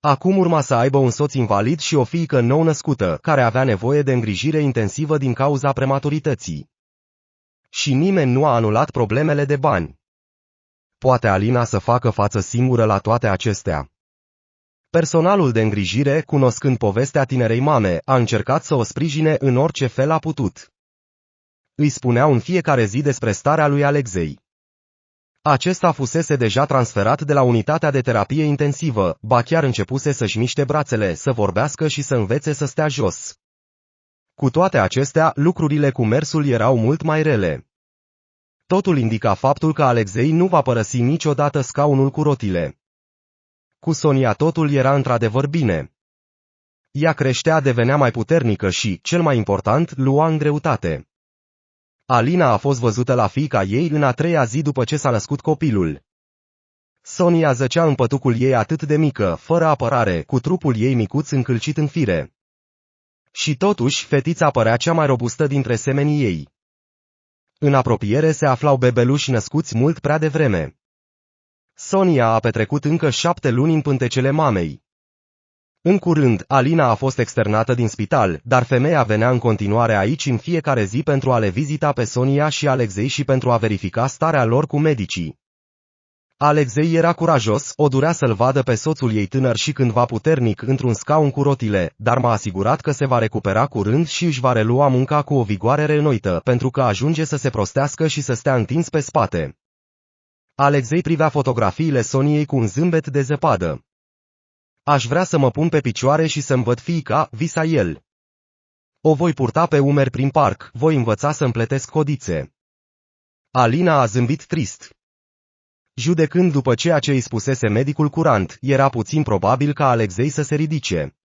Acum urma să aibă un soț invalid și o fiică nou-născută, care avea nevoie de îngrijire intensivă din cauza prematurității. Și nimeni nu a anulat problemele de bani. Poate Alina să facă față singură la toate acestea. Personalul de îngrijire, cunoscând povestea tinerei mame, a încercat să o sprijine în orice fel a putut. Îi spuneau în fiecare zi despre starea lui Alexei. Acesta fusese deja transferat de la unitatea de terapie intensivă, ba chiar începuse să-și miște brațele, să vorbească și să învețe să stea jos. Cu toate acestea, lucrurile cu mersul erau mult mai rele. Totul indica faptul că Alexei nu va părăsi niciodată scaunul cu rotile. Cu Sonia totul era într-adevăr bine. Ea creștea, devenea mai puternică și, cel mai important, lua în greutate. Alina a fost văzută la fiica ei în a treia zi după ce s-a născut copilul. Sonia zăcea în pătucul ei atât de mică, fără apărare, cu trupul ei micuț încălcit în fire. Și totuși, fetița părea cea mai robustă dintre semenii ei. În apropiere se aflau bebeluși născuți mult prea devreme. Sonia a petrecut încă 7 luni în pântecele mamei. În curând, Alina a fost externată din spital, dar femeia venea în continuare aici în fiecare zi pentru a le vizita pe Sonia și Alexei și pentru a verifica starea lor cu medicii. Alexei era curajos, o durea să-l vadă pe soțul ei tânăr și cândva puternic într-un scaun cu rotile, dar m-a asigurat că se va recupera curând și își va relua munca cu o vigoare reînnoită, pentru că ajunge să se prostească și să stea întins pe spate. Alexei privea fotografiile Soniei cu un zâmbet de zăpadă. Aș vrea să mă pun pe picioare și să-mi văd fiica, visa el. O voi purta pe umeri prin parc, voi învăța să împletesc codițe. Alina a zâmbit trist. Judecând după ceea ce îi spusese medicul curant, era puțin probabil ca Alexei să se ridice.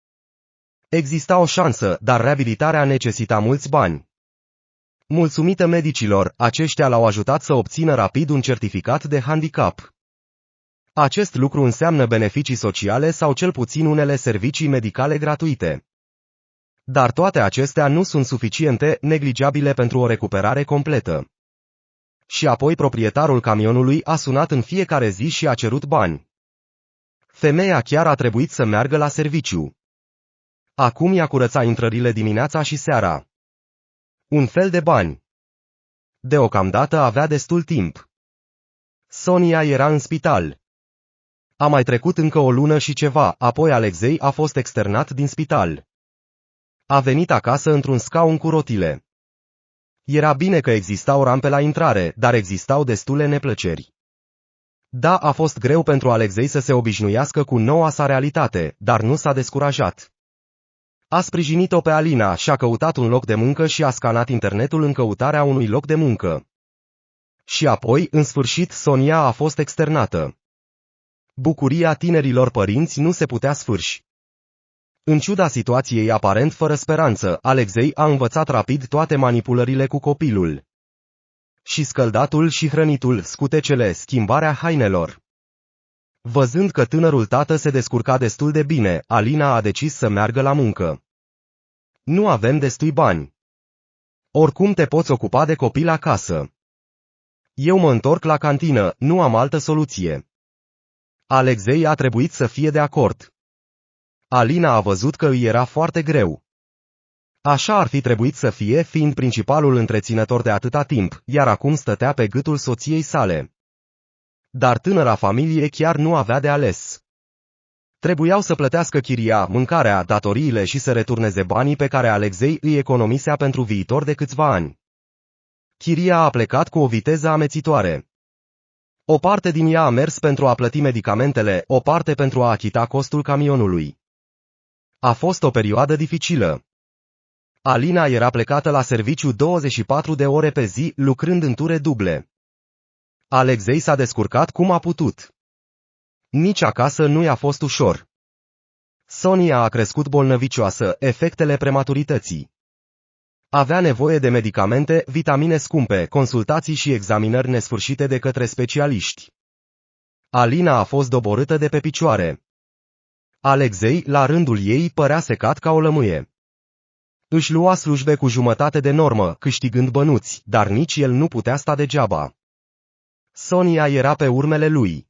Exista o șansă, dar reabilitarea necesita mulți bani. Mulțumită medicilor, aceștia l-au ajutat să obțină rapid un certificat de handicap. Acest lucru înseamnă beneficii sociale sau cel puțin unele servicii medicale gratuite. Dar toate acestea nu sunt suficiente, neglijabile pentru o recuperare completă. Și apoi proprietarul camionului a sunat în fiecare zi și a cerut bani. Femeia chiar a trebuit să meargă la serviciu. Acum ea curăța intrările dimineața și seara. Un fel de bani. Deocamdată avea destul timp. Sonia era în spital. A mai trecut încă o lună și ceva, apoi Alexei a fost externat din spital. A venit acasă într-un scaun cu rotile. Era bine că existau rampe la intrare, dar existau destule neplăceri. Da, a fost greu pentru Alexei să se obișnuiască cu noua sa realitate, dar nu s-a descurajat. A sprijinit-o pe Alina, și-a căutat un loc de muncă și a scanat internetul în căutarea unui loc de muncă. Și apoi, în sfârșit, Sonia a fost externată. Bucuria tinerilor părinți nu se putea sfârși. În ciuda situației aparent fără speranță, Alexei a învățat rapid toate manipulările cu copilul. Și scăldatul și hrănitul, scutecele, schimbarea hainelor. Văzând că tânărul tată se descurca destul de bine, Alina a decis să meargă la muncă. Nu avem destui bani. Oricum te poți ocupa de copil acasă. Eu mă întorc la cantină, nu am altă soluție. Alexei a trebuit să fie de acord. Alina a văzut că îi era foarte greu. Așa ar fi trebuit să fie, fiind principalul întreținător de atâta timp, iar acum stătea pe gâtul soției sale. Dar tânăra familie chiar nu avea de ales. Trebuiau să plătească chiria, mâncarea, datoriile și să returneze banii pe care Alexei îi economisea pentru viitor de câțiva ani. Chiria a plecat cu o viteză amețitoare. O parte din ea a mers pentru a plăti medicamentele, o parte pentru a achita costul camionului. A fost o perioadă dificilă. Alina era plecată la serviciu 24 de ore pe zi, lucrând în ture duble. Alexei s-a descurcat cum a putut. Nici acasă nu i-a fost ușor. Sonia a crescut bolnăvicioasă, efectele prematurității. Avea nevoie de medicamente, vitamine scumpe, consultații și examinări nesfârșite de către specialiști. Alina a fost doborâtă de pe picioare. Alexei, la rândul ei, părea secat ca o lămâie. Își lua slujbe cu jumătate de normă, câștigând bănuți, dar nici el nu putea sta degeaba. Sonia era pe urmele lui.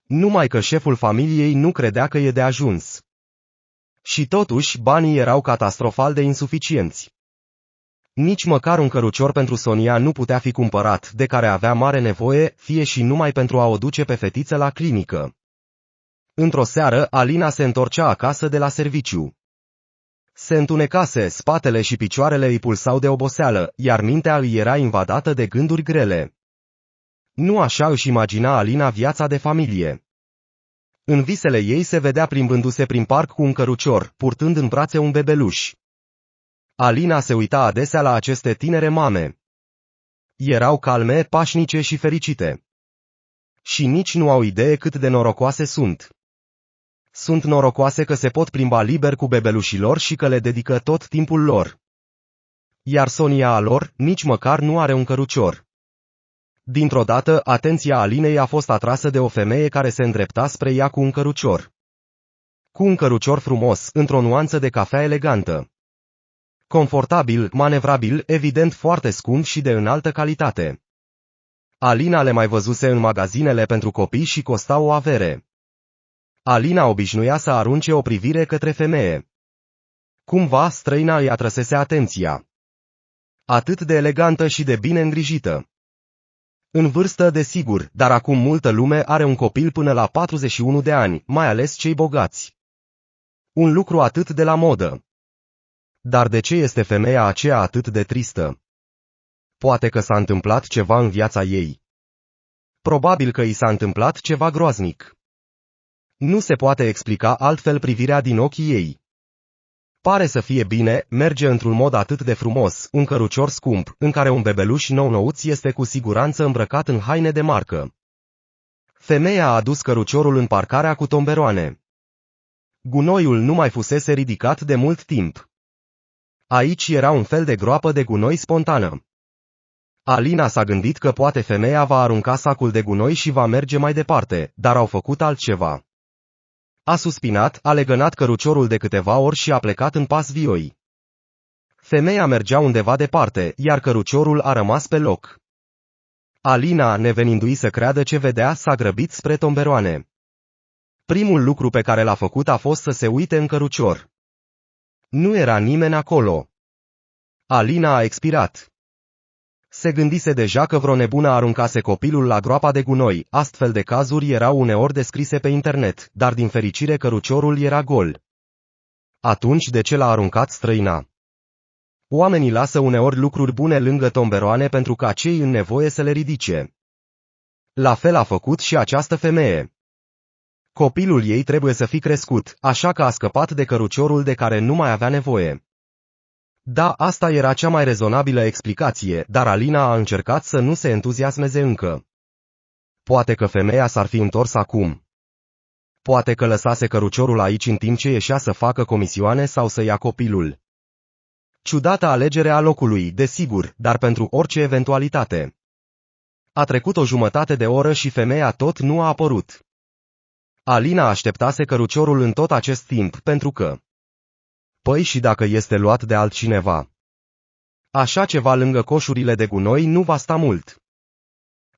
Numai că șeful familiei nu credea că e de ajuns. Și totuși, banii erau catastrofal de insuficienți. Nici măcar un cărucior pentru Sonia nu putea fi cumpărat, de care avea mare nevoie, fie și numai pentru a o duce pe fetiță la clinică. Într-o seară, Alina se întorcea acasă de la serviciu. Se întunecase, spatele și picioarele îi pulsau de oboseală, iar mintea îi era invadată de gânduri grele. Nu așa își imagina Alina viața de familie. În visele ei se vedea plimbându-se prin parc cu un cărucior, purtând în brațe un bebeluș. Alina se uita adesea la aceste tinere mame. Erau calme, pașnice și fericite. Și nici nu au idee cât de norocoase sunt. Sunt norocoase că se pot plimba liber cu bebelușii lor și că le dedică tot timpul lor. Iar Sonia a lor nici măcar nu are un cărucior. Dintr-o dată, atenția Alinei a fost atrasă de o femeie care se îndrepta spre ea cu un cărucior. Cu un cărucior frumos, într-o nuanță de cafea elegantă. Confortabil, manevrabil, evident foarte scump și de înaltă calitate. Alina le mai văzuse în magazinele pentru copii și costau o avere. Alina obișnuia să arunce o privire către femeie. Cumva, străina îi atrăsese atenția. Atât de elegantă și de bine îngrijită. În vârstă, desigur, dar acum multă lume are un copil până la 41 de ani, mai ales cei bogați. Un lucru atât de la modă. Dar de ce este femeia aceea atât de tristă? Poate că s-a întâmplat ceva în viața ei. Probabil că i s-a întâmplat ceva groaznic. Nu se poate explica altfel privirea din ochii ei. Pare să fie bine, merge într-un mod atât de frumos, un cărucior scump, în care un bebeluș nou-nouț este cu siguranță îmbrăcat în haine de marcă. Femeia a adus căruciorul în parcarea cu tomberoane. Gunoiul nu mai fusese ridicat de mult timp. Aici era un fel de groapă de gunoi spontană. Alina s-a gândit că poate femeia va arunca sacul de gunoi și va merge mai departe, dar au făcut altceva. A suspinat, a legănat căruciorul de câteva ori și a plecat în pas vioi. Femeia mergea undeva departe, iar căruciorul a rămas pe loc. Alina, nevenindu-i să creadă ce vedea, s-a grăbit spre tomberoane. Primul lucru pe care l-a făcut a fost să se uite în cărucior. Nu era nimeni acolo. Alina a expirat. Se gândise deja că vreo nebună aruncase copilul la groapa de gunoi, astfel de cazuri erau uneori descrise pe internet, dar din fericire căruciorul era gol. Atunci de ce l-a aruncat străina? Oamenii lasă uneori lucruri bune lângă tomberoane pentru ca cei în nevoie să le ridice. La fel a făcut și această femeie. Copilul ei trebuie să fie crescut, așa că a scăpat de căruciorul de care nu mai avea nevoie. Da, asta era cea mai rezonabilă explicație, dar Alina a încercat să nu se entuziasmeze încă. Poate că femeia s-ar fi întors acum. Poate că lăsase căruciorul aici în timp ce ieșea să facă comisioane sau să ia copilul. Ciudată alegere a locului, desigur, dar pentru orice eventualitate. A trecut o jumătate de oră și femeia tot nu a apărut. Alina așteptase căruciorul în tot acest timp, pentru că... Păi și dacă este luat de altcineva? Așa ceva lângă coșurile de gunoi nu va sta mult.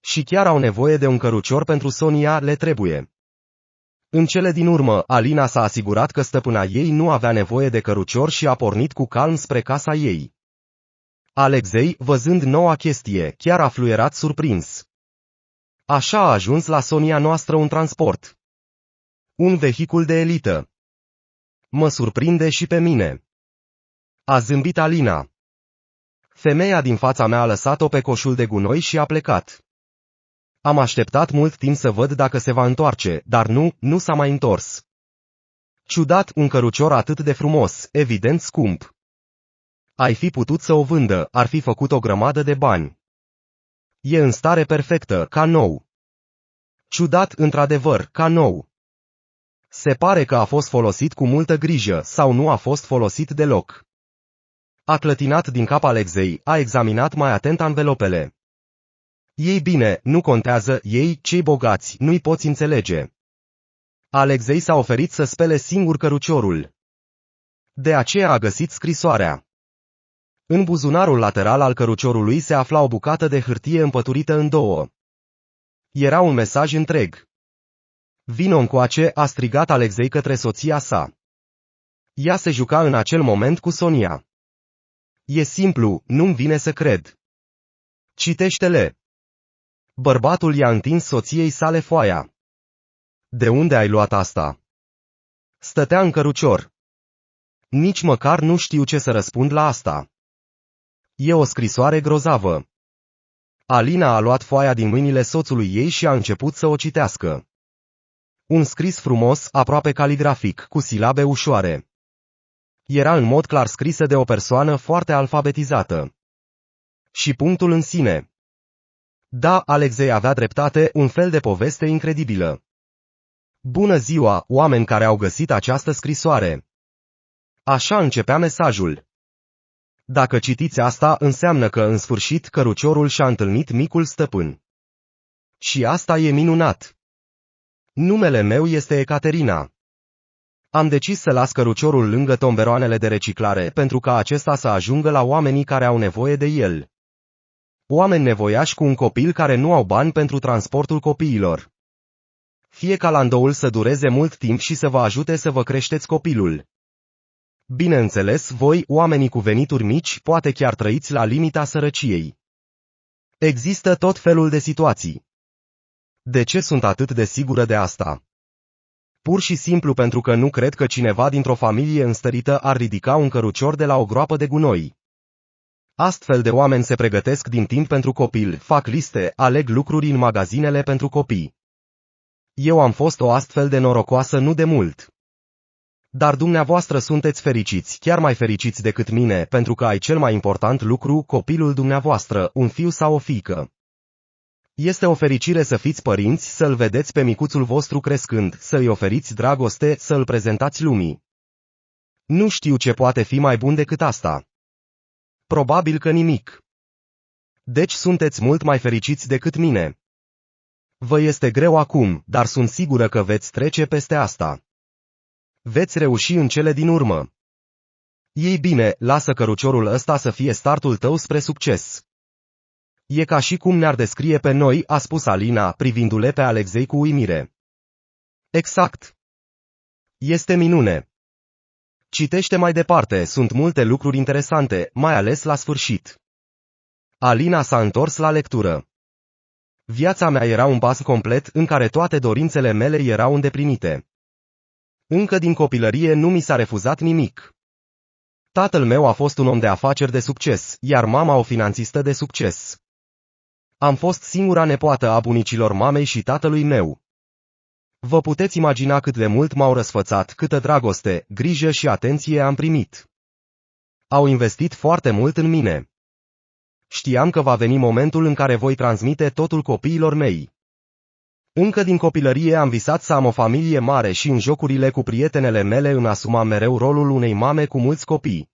Și chiar au nevoie de un cărucior pentru Sonia, le trebuie. În cele din urmă, Alina s-a asigurat că stăpâna ei nu avea nevoie de cărucior și a pornit cu calm spre casa ei. Alexei, văzând noua chestie, chiar a fluierat surprins. Așa a ajuns la Sonia noastră un transport. Un vehicul de elită. Mă surprinde și pe mine. A zâmbit Alina. Femeia din fața mea a lăsat-o pe coșul de gunoi și a plecat. Am așteptat mult timp să văd dacă se va întoarce, dar nu s-a mai întors. Ciudat, un cărucior atât de frumos, evident scump. Ai fi putut să o vândă, ar fi făcut o grămadă de bani. E în stare perfectă, ca nou. Ciudat, într-adevăr, ca nou. Se pare că a fost folosit cu multă grijă sau nu a fost folosit deloc. A clătinat din cap Alexei, a examinat mai atent anvelopele. Ei bine, nu contează, ei, cei bogați, nu-i poți înțelege. Alexei s-a oferit să spele singur căruciorul. De aceea a găsit scrisoarea. În buzunarul lateral al căruciorului se afla o bucată de hârtie împăturită în două. Era un mesaj întreg. Vino încoace, a strigat Alexei către soția sa. Ea se juca în acel moment cu Sonia. E simplu, nu-mi vine să cred. Citește-le. Bărbatul i-a întins soției sale foaia. De unde ai luat asta? Stătea în cărucior. Nici măcar nu știu ce să răspund la asta. E o scrisoare grozavă. Alina a luat foaia din mâinile soțului ei și a început să o citească. Un scris frumos, aproape caligrafic, cu silabe ușoare. Era în mod clar scrisă de o persoană foarte alfabetizată. Și punctul în sine. Da, Alexei avea dreptate, un fel de poveste incredibilă. Bună ziua, oameni care au găsit această scrisoare. Așa începea mesajul. Dacă citiți asta, înseamnă că în sfârșit căruciorul și-a întâlnit micul stăpân. Și asta e minunat. Numele meu este Ecaterina. Am decis să las căruciorul lângă tomberoanele de reciclare pentru ca acesta să ajungă la oamenii care au nevoie de el. Oameni nevoiași cu un copil care nu au bani pentru transportul copiilor. Fie ca landoul să dureze mult timp și să vă ajute să vă creșteți copilul. Bineînțeles, voi, oamenii cu venituri mici, poate chiar trăiți la limita sărăciei. Există tot felul de situații. De ce sunt atât de sigură de asta? Pur și simplu pentru că nu cred că cineva dintr-o familie înstărită ar ridica un cărucior de la o groapă de gunoi. Astfel de oameni se pregătesc din timp pentru copil, fac liste, aleg lucruri în magazinele pentru copii. Eu am fost o astfel de norocoasă nu de mult. Dar dumneavoastră sunteți fericiți, chiar mai fericiți decât mine, pentru că ai cel mai important lucru, copilul dumneavoastră, un fiu sau o fiică. Este o fericire să fiți părinți, să-l vedeți pe micuțul vostru crescând, să-i oferiți dragoste, să-l prezentați lumii. Nu știu ce poate fi mai bun decât asta. Probabil că nimic. Deci sunteți mult mai fericiți decât mine. Vă este greu acum, dar sunt sigură că veți trece peste asta. Veți reuși în cele din urmă. Ei bine, lasă căruciorul ăsta să fie startul tău spre succes. E ca și cum ne-ar descrie pe noi, a spus Alina, privindu-le pe Alexei cu uimire. Exact. Este minune. Citește mai departe, sunt multe lucruri interesante, mai ales la sfârșit. Alina s-a întors la lectură. Viața mea era un pas complet în care toate dorințele mele erau îndeplinite. Încă din copilărie nu mi s-a refuzat nimic. Tatăl meu a fost un om de afaceri de succes, iar mama o finanțistă de succes. Am fost singura nepoată a bunicilor mamei și tatălui meu. Vă puteți imagina cât de mult m-au răsfățat, câtă dragoste, grijă și atenție am primit. Au investit foarte mult în mine. Știam că va veni momentul în care voi transmite totul copiilor mei. Încă din copilărie am visat să am o familie mare și în jocurile cu prietenele mele îmi asumam mereu rolul unei mame cu mulți copii.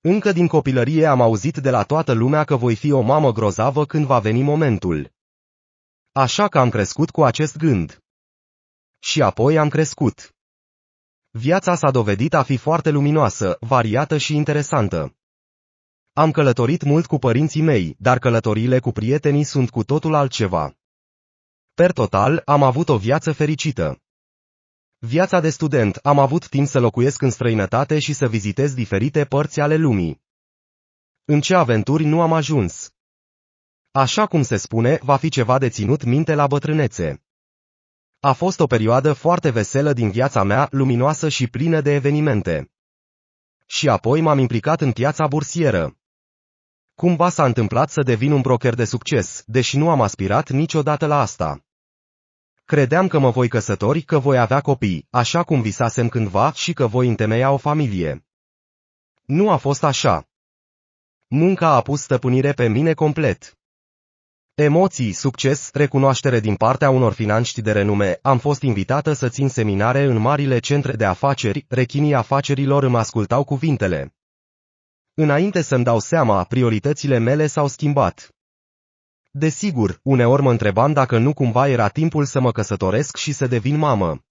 Încă din copilărie am auzit de la toată lumea că voi fi o mamă grozavă când va veni momentul. Așa că am crescut cu acest gând. Și apoi am crescut. Viața s-a dovedit a fi foarte luminoasă, variată și interesantă. Am călătorit mult cu părinții mei, dar călătoriile cu prietenii sunt cu totul altceva. Per total, am avut o viață fericită. Viața de student, am avut timp să locuiesc în străinătate și să vizitez diferite părți ale lumii. În ce aventuri nu am ajuns? Așa cum se spune, va fi ceva de ținut minte la bătrânețe. A fost o perioadă foarte veselă din viața mea, luminoasă și plină de evenimente. Și apoi m-am implicat în piața bursieră. Cumva s-a întâmplat să devin un broker de succes, deși nu am aspirat niciodată la asta. Credeam că mă voi căsători, că voi avea copii, așa cum visasem cândva și că voi întemeia o familie. Nu a fost așa. Munca a pus stăpânire pe mine complet. Emoții, succes, recunoaștere din partea unor finanțiști de renume, am fost invitată să țin seminare în marile centre de afaceri, rechinii afacerilor îmi ascultau cuvintele. Înainte să-mi dau seama, prioritățile mele s-au schimbat. Desigur, uneori mă întrebam dacă nu cumva era timpul să mă căsătoresc și să devin mamă.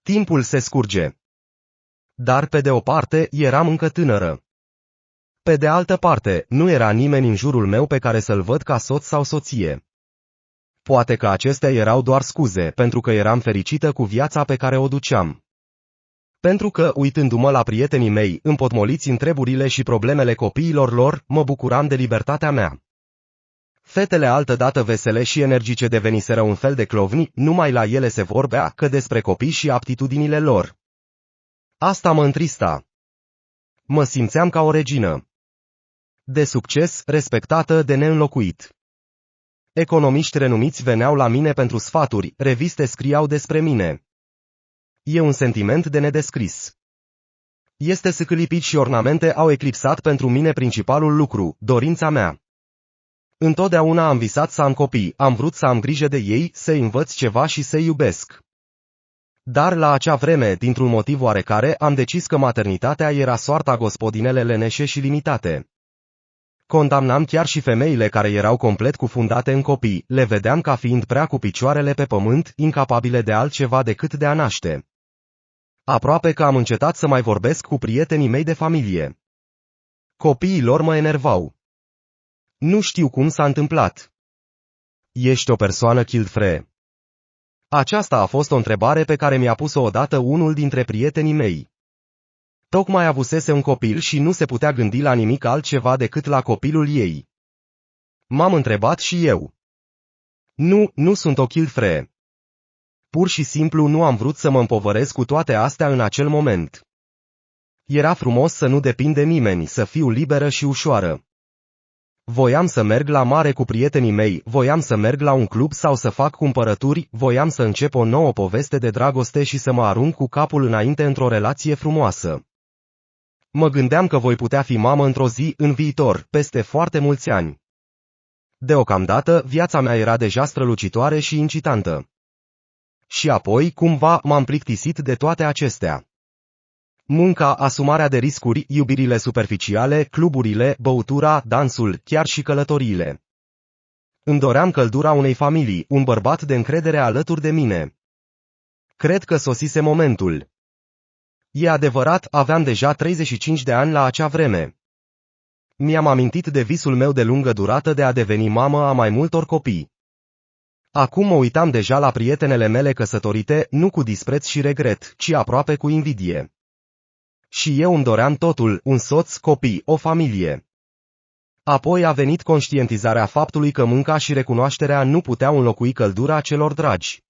Timpul se scurge. Dar, pe de o parte, eram încă tânără. Pe de altă parte, nu era nimeni în jurul meu pe care să-l văd ca soț sau soție. Poate că acestea erau doar scuze, pentru că eram fericită cu viața pe care o duceam. Pentru că, uitându-mă la prietenii mei, împotmoliți în treburile și problemele copiilor lor, mă bucuram de libertatea mea. Fetele altădată vesele și energice deveniseră un fel de clovni, numai la ele se vorbea, că despre copii și aptitudinile lor. Asta mă întrista. Mă simțeam ca o regină. De succes, respectată, de neînlocuit. Economiști renumiți veneau la mine pentru sfaturi, reviste scriau despre mine. E un sentiment de nedescris. Este sâcâlipit și ornamente au eclipsat pentru mine principalul lucru, dorința mea. Întotdeauna am visat să am copii, am vrut să am grijă de ei, să-i învăț ceva și să-i iubesc. Dar la acea vreme, dintr-un motiv oarecare, am decis că maternitatea era soarta gospodinele leneșe și limitate. Condamnam chiar și femeile care erau complet cufundate în copii, le vedeam ca fiind prea cu picioarele pe pământ, incapabile de altceva decât de a naște. Aproape că am încetat să mai vorbesc cu prietenii mei de familie. Copiii lor mă enervau. Nu știu cum s-a întâmplat. Ești o persoană childfree? Aceasta a fost o întrebare pe care mi-a pus-o odată unul dintre prietenii mei. Tocmai avusese un copil și nu se putea gândi la nimic altceva decât la copilul ei. M-am întrebat și eu. Nu sunt o childfree. Pur și simplu nu am vrut să mă împovărez cu toate astea în acel moment. Era frumos să nu depind de nimeni, să fiu liberă și ușoară. Voiam să merg la mare cu prietenii mei, voiam să merg la un club sau să fac cumpărături, voiam să încep o nouă poveste de dragoste și să mă arunc cu capul înainte într-o relație frumoasă. Mă gândeam că voi putea fi mamă într-o zi, în viitor, peste foarte mulți ani. Deocamdată, viața mea era deja strălucitoare și incitantă. Și apoi, cumva, m-am plictisit de toate acestea. Munca, asumarea de riscuri, iubirile superficiale, cluburile, băutura, dansul, chiar și călătoriile. Îmi doream căldura unei familii, un bărbat de încredere alături de mine. Cred că sosise momentul. E adevărat, aveam deja 35 de ani la acea vreme. Mi-am amintit de visul meu de lungă durată de a deveni mamă a mai multor copii. Acum mă uitam deja la prietenele mele căsătorite, nu cu dispreț și regret, ci aproape cu invidie. Și eu îmi doream totul, un soț, copii, o familie. Apoi a venit conștientizarea faptului că munca și recunoașterea nu puteau înlocui căldura celor dragi.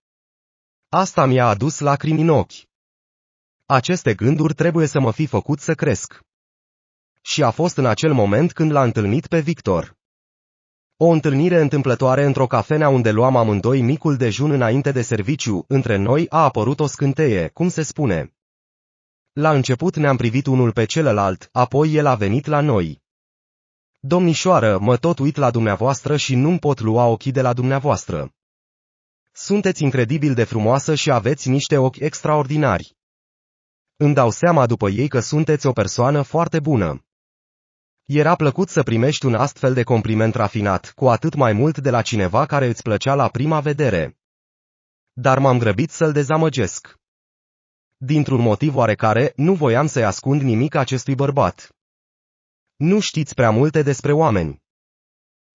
Asta mi-a adus lacrimi în ochi. Aceste gânduri trebuie să mă fi făcut să cresc. Și a fost în acel moment când l-a întâlnit pe Victor. O întâlnire întâmplătoare într-o cafenea unde luam amândoi micul dejun înainte de serviciu, între noi a apărut o scânteie, cum se spune. La început ne-am privit unul pe celălalt, apoi el a venit la noi. Domnișoară, mă tot uit la dumneavoastră și nu-mi pot lua ochii de la dumneavoastră. Sunteți incredibil de frumoasă și aveți niște ochi extraordinari. Îmi dau seama după ei că sunteți o persoană foarte bună. Era plăcut să primești un astfel de compliment rafinat, cu atât mai mult de la cineva care îți plăcea la prima vedere. Dar m-am grăbit să-l dezamăgesc. Dintr-un motiv oarecare, nu voiam să-i ascund nimic acestui bărbat. Nu știți prea multe despre oameni.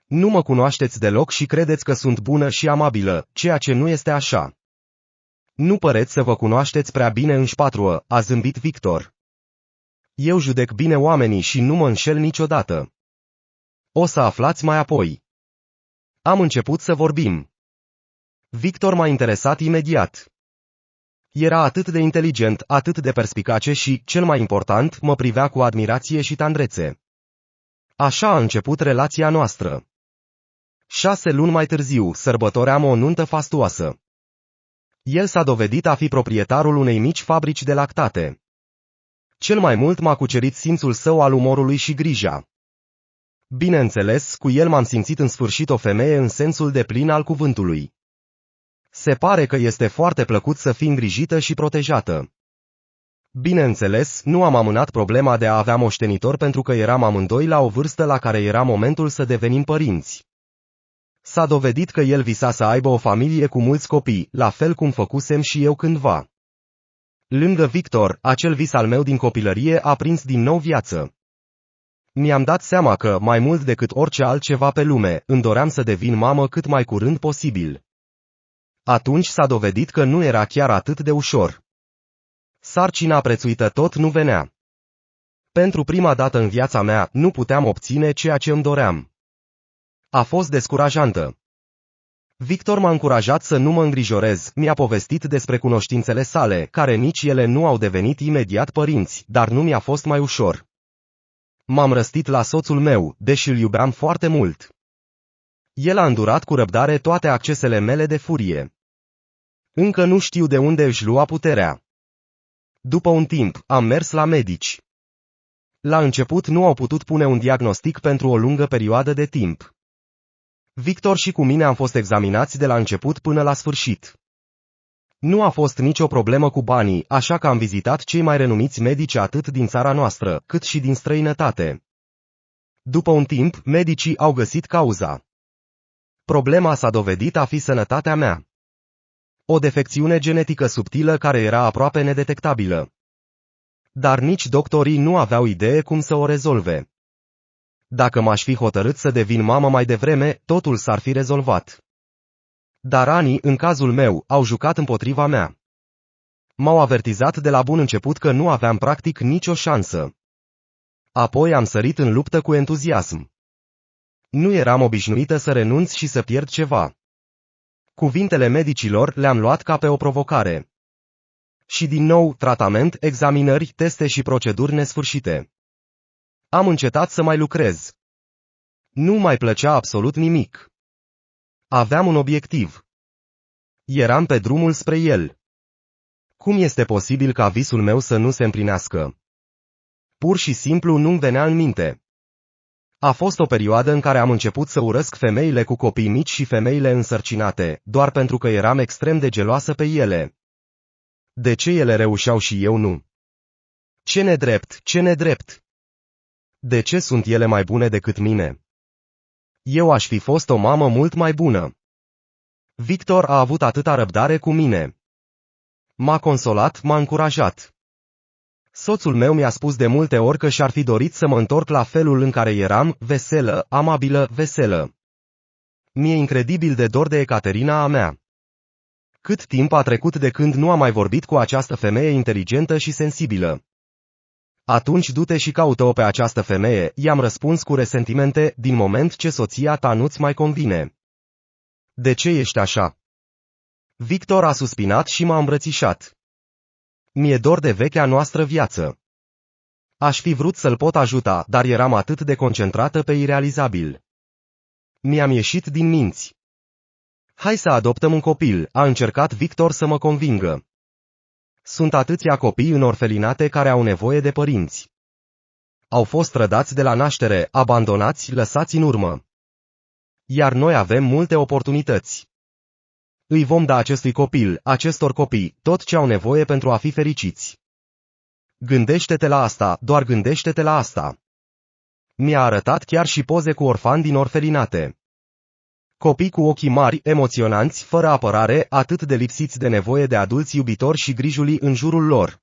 Nu mă cunoașteți deloc și credeți că sunt bună și amabilă, ceea ce nu este așa. Nu păreți să vă cunoașteți prea bine înșpatruă, a zâmbit Victor. Eu judec bine oamenii și nu mă înșel niciodată. O să aflați mai apoi. Am început să vorbim. Victor m-a interesat imediat. Era atât de inteligent, atât de perspicace și, cel mai important, mă privea cu admirație și tandrețe. Așa a început relația noastră. 6 luni mai târziu, sărbătoream o nuntă fastuoasă. El s-a dovedit a fi proprietarul unei mici fabrici de lactate. Cel mai mult m-a cucerit simțul său al umorului și grija. Bineînțeles, cu el m-am simțit în sfârșit o femeie în sensul deplin al cuvântului. Se pare că este foarte plăcut să fii îngrijită și protejată. Bineînțeles, nu am amânat problema de a avea moștenitor pentru că eram amândoi la o vârstă la care era momentul să devenim părinți. S-a dovedit că el visa să aibă o familie cu mulți copii, la fel cum făcusem și eu cândva. Lângă Victor, acel vis al meu din copilărie a prins din nou viață. Mi-am dat seama că, mai mult decât orice altceva pe lume, îmi doream să devin mamă cât mai curând posibil. Atunci s-a dovedit că nu era chiar atât de ușor. Sarcina prețuită tot nu venea. Pentru prima dată în viața mea, nu puteam obține ceea ce îmi doream. A fost descurajantă. Victor m-a încurajat să nu mă îngrijorez, mi-a povestit despre cunoștințele sale, care nici ele nu au devenit imediat părinți, dar nu mi-a fost mai ușor. M-am răstit la soțul meu, deși îl iubeam foarte mult. El a îndurat cu răbdare toate accesele mele de furie. Încă nu știu de unde își lua puterea. După un timp, am mers la medici. La început nu au putut pune un diagnostic pentru o lungă perioadă de timp. Victor și cu mine am fost examinați de la început până la sfârșit. Nu a fost nicio problemă cu banii, așa că am vizitat cei mai renumiți medici atât din țara noastră, cât și din străinătate. După un timp, medicii au găsit cauza. Problema s-a dovedit a fi sănătatea mea. O defecțiune genetică subtilă care era aproape nedetectabilă. Dar nici doctorii nu aveau idee cum să o rezolve. Dacă m-aș fi hotărât să devin mamă mai devreme, totul s-ar fi rezolvat. Dar anii, în cazul meu, au jucat împotriva mea. M-au avertizat de la bun început că nu aveam practic nicio șansă. Apoi am sărit în luptă cu entuziasm. Nu eram obișnuită să renunț și să pierd ceva. Cuvintele medicilor le-am luat ca pe o provocare. Și din nou, tratament, examinări, teste și proceduri nesfârșite. Am încetat să mai lucrez. Nu mai plăcea absolut nimic. Aveam un obiectiv. Eram pe drumul spre el. Cum este posibil ca visul meu să nu se împlinească? Pur și simplu nu-mi venea în minte. A fost o perioadă în care am început să urăsc femeile cu copii mici și femeile însărcinate, doar pentru că eram extrem de geloasă pe ele. De ce ele reușeau și eu nu? Ce nedrept, ce nedrept! De ce sunt ele mai bune decât mine? Eu aș fi fost o mamă mult mai bună. Victor a avut atâta răbdare cu mine. M-a consolat, m-a încurajat. Soțul meu mi-a spus de multe ori că și-ar fi dorit să mă întorc la felul în care eram, veselă, amabilă, veselă. Mi-e incredibil de dor de Ecaterina a mea. Cât timp a trecut de când nu am mai vorbit cu această femeie inteligentă și sensibilă. Atunci du-te și caută-o pe această femeie, i-am răspuns cu resentimente, din moment ce soția ta nu-ți mai convine. De ce ești așa? Victor a suspinat și m-a îmbrățișat. Mi-e dor de vechea noastră viață. Aș fi vrut să-l pot ajuta, dar eram atât de concentrată pe irealizabil. Mi-am ieșit din minți. Hai să adoptăm un copil, a încercat Victor să mă convingă. Sunt atâția copii în orfelinate care au nevoie de părinți. Au fost trădați de la naștere, abandonați, lăsați în urmă. Iar noi avem multe oportunități. Îi vom da acestui copil, acestor copii, tot ce au nevoie pentru a fi fericiți. Gândește-te la asta, doar gândește-te la asta. Mi-a arătat chiar și poze cu orfani din orfelinate. Copii cu ochii mari, emoționanți, fără apărare, atât de lipsiți de nevoie de adulți iubitori și grijuli în jurul lor.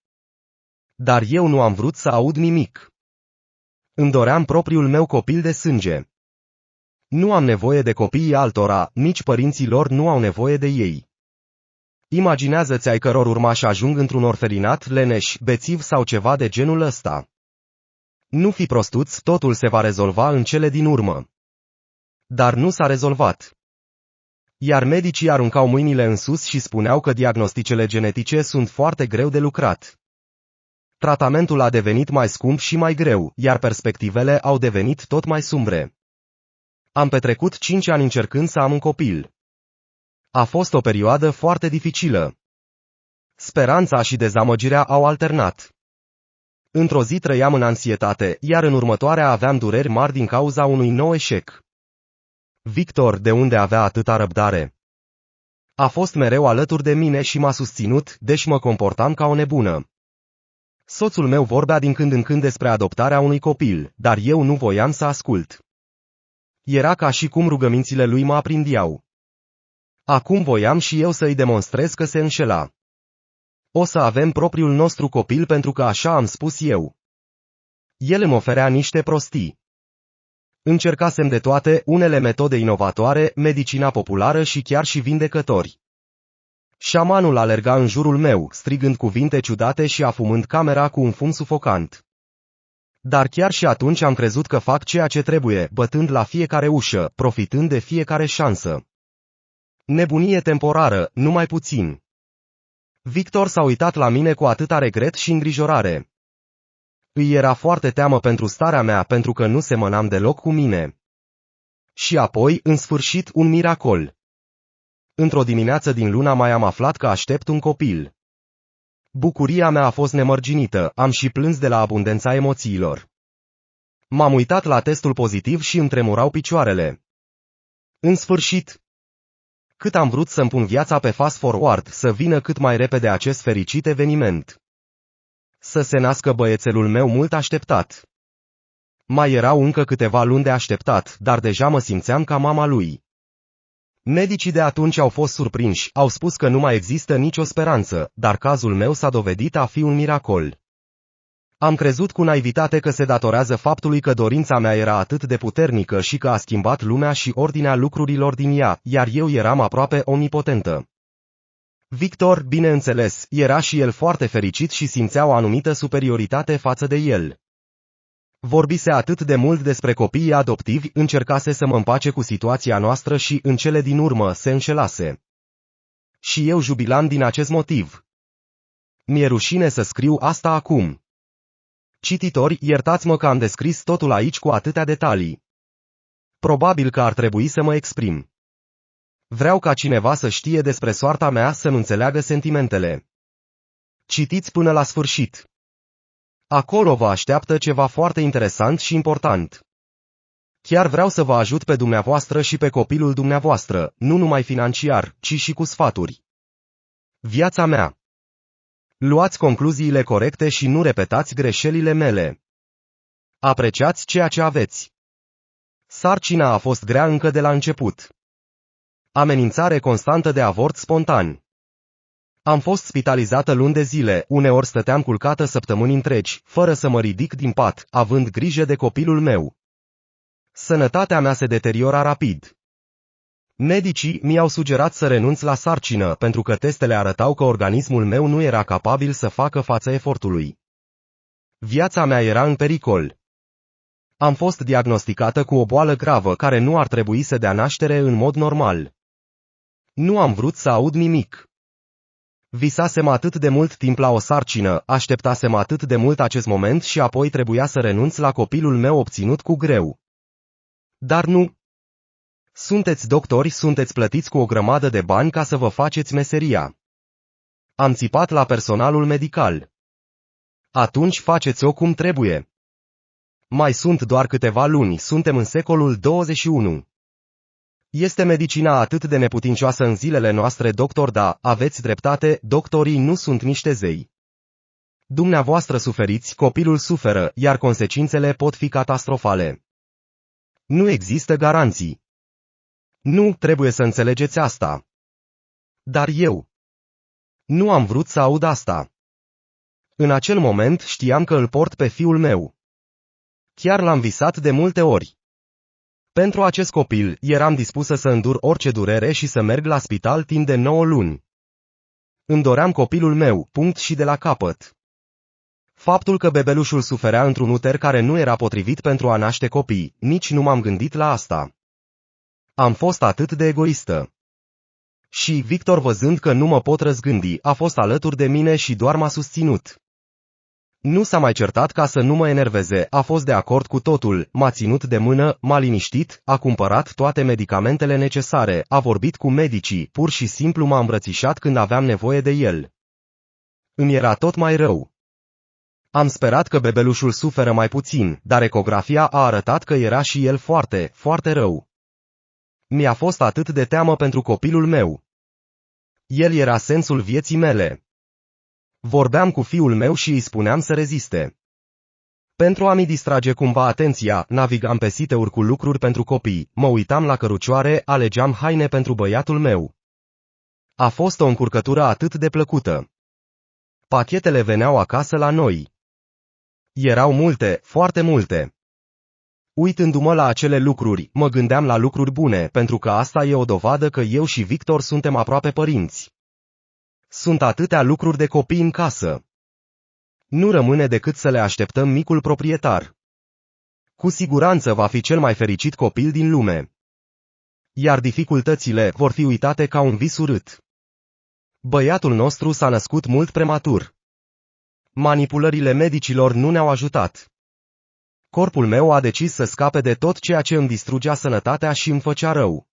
Dar eu nu am vrut să aud nimic. Îmi doream propriul meu copil de sânge. Nu am nevoie de copiii altora, nici părinții lor nu au nevoie de ei. Imaginează-ți ai căror urmași ajung într-un orfelinat leneș, bețiv sau ceva de genul ăsta. Nu fi prostuți, totul se va rezolva în cele din urmă. Dar nu s-a rezolvat. Iar medicii aruncau mâinile în sus și spuneau că diagnosticele genetice sunt foarte greu de lucrat. Tratamentul a devenit mai scump și mai greu, iar perspectivele au devenit tot mai sumbre. Am petrecut 5 ani încercând să am un copil. A fost o perioadă foarte dificilă. Speranța și dezamăgirea au alternat. Într-o zi trăiam în ansietate, iar în următoarea aveam dureri mari din cauza unui nou eșec. Victor, de unde avea atâta răbdare? A fost mereu alături de mine și m-a susținut, deși mă comportam ca o nebună. Soțul meu vorbea din când în când despre adoptarea unui copil, dar eu nu voiam să ascult. Era ca și cum rugămințile lui mă aprindeau. Acum voiam și eu să-i demonstrez că se înșela. O să avem propriul nostru copil pentru că așa am spus eu. El îmi oferea niște prostii. Încercasem de toate, unele metode inovatoare, medicina populară și chiar și vindecători. Șamanul alerga în jurul meu, strigând cuvinte ciudate și afumând camera cu un fum sufocant. Dar chiar și atunci am crezut că fac ceea ce trebuie, bătând la fiecare ușă, profitând de fiecare șansă. Nebunie temporară, numai puțin. Victor s-a uitat la mine cu atâta regret și îngrijorare. Îi era foarte teamă pentru starea mea pentru că nu semănam deloc cu mine. Și apoi, în sfârșit, un miracol. Într-o dimineață din luna mai am aflat că aștept un copil. Bucuria mea a fost nemărginită, am și plâns de la abundența emoțiilor. M-am uitat la testul pozitiv și îmi tremurau picioarele. În sfârșit! Cât am vrut să-mi pun viața pe fast forward, să vină cât mai repede acest fericit eveniment. Să se nască băiețelul meu mult așteptat. Mai erau încă câteva luni de așteptat, dar deja mă simțeam ca mama lui. Medicii de atunci au fost surprinși, au spus că nu mai există nicio speranță, dar cazul meu s-a dovedit a fi un miracol. Am crezut cu naivitate că se datorează faptului că dorința mea era atât de puternică și că a schimbat lumea și ordinea lucrurilor din ea, iar eu eram aproape omnipotentă. Victor, bineînțeles, era și el foarte fericit și simțea o anumită superioritate față de el. Vorbise atât de mult despre copiii adoptivi, încercase să mă împace cu situația noastră și, în cele din urmă, se înșelase. Și eu jubilam din acest motiv. Mi-e rușine să scriu asta acum. Cititori, iertați-mă că am descris totul aici cu atâtea detalii. Probabil că ar trebui să mă exprim. Vreau ca cineva să știe despre soarta mea, să nu înțeleagă sentimentele. Citiți până la sfârșit. Acolo vă așteaptă ceva foarte interesant și important. Chiar vreau să vă ajut pe dumneavoastră și pe copilul dumneavoastră, nu numai financiar, ci și cu sfaturi. Viața mea. Luați concluziile corecte și nu repetați greșelile mele. Apreciați ceea ce aveți. Sarcina a fost grea încă de la început. Amenințare constantă de avort spontan. Am fost spitalizată luni de zile, uneori stăteam culcată săptămâni întregi, fără să mă ridic din pat, având grijă de copilul meu. Sănătatea mea se deteriora rapid. Medicii mi-au sugerat să renunț la sarcină pentru că testele arătau că organismul meu nu era capabil să facă față efortului. Viața mea era în pericol. Am fost diagnosticată cu o boală gravă care nu ar trebui să dea naștere în mod normal. Nu am vrut să aud nimic. Visasem atât de mult timp la o sarcină, așteptasem atât de mult acest moment și apoi trebuia să renunț la copilul meu obținut cu greu. Dar nu. Sunteți doctori, sunteți plătiți cu o grămadă de bani ca să vă faceți meseria. Am țipat la personalul medical. Atunci faceți-o cum trebuie. Mai sunt doar câteva luni, suntem în secolul 21. Este medicina atât de neputincioasă în zilele noastre, doctor? Da, aveți dreptate, doctorii nu sunt niște zei. Dumneavoastră suferiți, copilul suferă, iar consecințele pot fi catastrofale. Nu există garanții. Nu, trebuie să înțelegeți asta. Dar eu nu am vrut să aud asta. În acel moment știam că îl port pe fiul meu. Chiar l-am visat de multe ori. Pentru acest copil, eram dispusă să îndur orice durere și să merg la spital timp de 9 luni. Îmi doream copilul meu, punct și de la capăt. Faptul că bebelușul suferea într-un uter care nu era potrivit pentru a naște copii, nici nu m-am gândit la asta. Am fost atât de egoistă. Și Victor, văzând că nu mă pot răzgândi, a fost alături de mine și doar m-a susținut. Nu s-a mai certat ca să nu mă enerveze, a fost de acord cu totul, m-a ținut de mână, m-a liniștit, a cumpărat toate medicamentele necesare, a vorbit cu medicii, pur și simplu m-a îmbrățișat când aveam nevoie de el. Îmi era tot mai rău. Am sperat că bebelușul suferă mai puțin, dar ecografia a arătat că era și el foarte, foarte rău. Mi-a fost atât de teamă pentru copilul meu. El era sensul vieții mele. Vorbeam cu fiul meu și îi spuneam să reziste. Pentru a-mi distrage cumva atenția, navigam pe site-uri cu lucruri pentru copii, mă uitam la cărucioare, alegeam haine pentru băiatul meu. A fost o încurcătură atât de plăcută. Pachetele veneau acasă la noi. Erau multe, foarte multe. Uitându-mă la acele lucruri, mă gândeam la lucruri bune, pentru că asta e o dovadă că eu și Victor suntem aproape părinți. Sunt atâtea lucruri de copii în casă. Nu rămâne decât să le așteptăm micul proprietar. Cu siguranță va fi cel mai fericit copil din lume. Iar dificultățile vor fi uitate ca un vis urât. Băiatul nostru s-a născut mult prematur. Manipulările medicilor nu ne-au ajutat. Corpul meu a decis să scape de tot ceea ce îmi distrugea sănătatea și îmi făcea rău.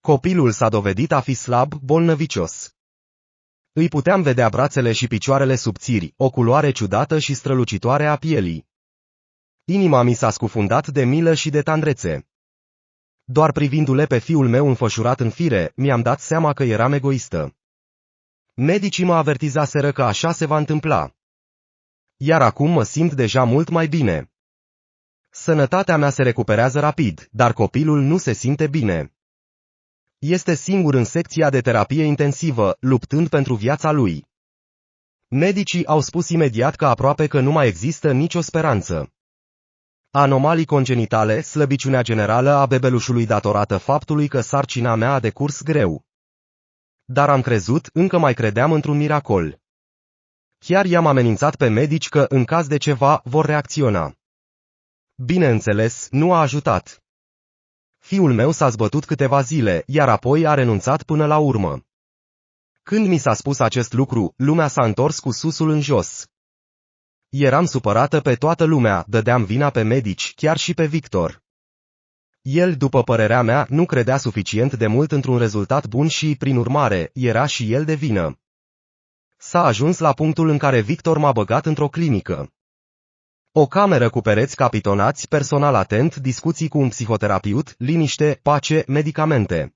Copilul s-a dovedit a fi slab, bolnăvicios. Îi puteam vedea brațele și picioarele subțiri, o culoare ciudată și strălucitoare a pielii. Inima mi s-a scufundat de milă și de tandrețe. Doar privindu-le pe fiul meu înfășurat în fire, mi-am dat seama că eram egoistă. Medicii mă avertizaseră că așa se va întâmpla. Iar acum mă simt deja mult mai bine. Sănătatea mea se recuperează rapid, dar copilul nu se simte bine. Este singur în secția de terapie intensivă, luptând pentru viața lui. Medicii au spus imediat că aproape că nu mai există nicio speranță. Anomalii congenitale, slăbiciunea generală a bebelușului datorată faptului că sarcina mea a decurs greu. Dar am crezut, încă mai credeam într-un miracol. Chiar i-am amenințat pe medici că, în caz de ceva, vor reacționa. Bineînțeles, nu a ajutat. Fiul meu s-a zbătut câteva zile, iar apoi a renunțat până la urmă. Când mi s-a spus acest lucru, lumea s-a întors cu susul în jos. Eram supărată pe toată lumea, dădeam vina pe medici, chiar și pe Victor. El, după părerea mea, nu credea suficient de mult într-un rezultat bun și, prin urmare, era și el de vină. S-a ajuns la punctul în care Victor m-a băgat într-o clinică. O cameră cu pereți capitonați, personal atent, discuții cu un psihoterapeut, liniște, pace, medicamente.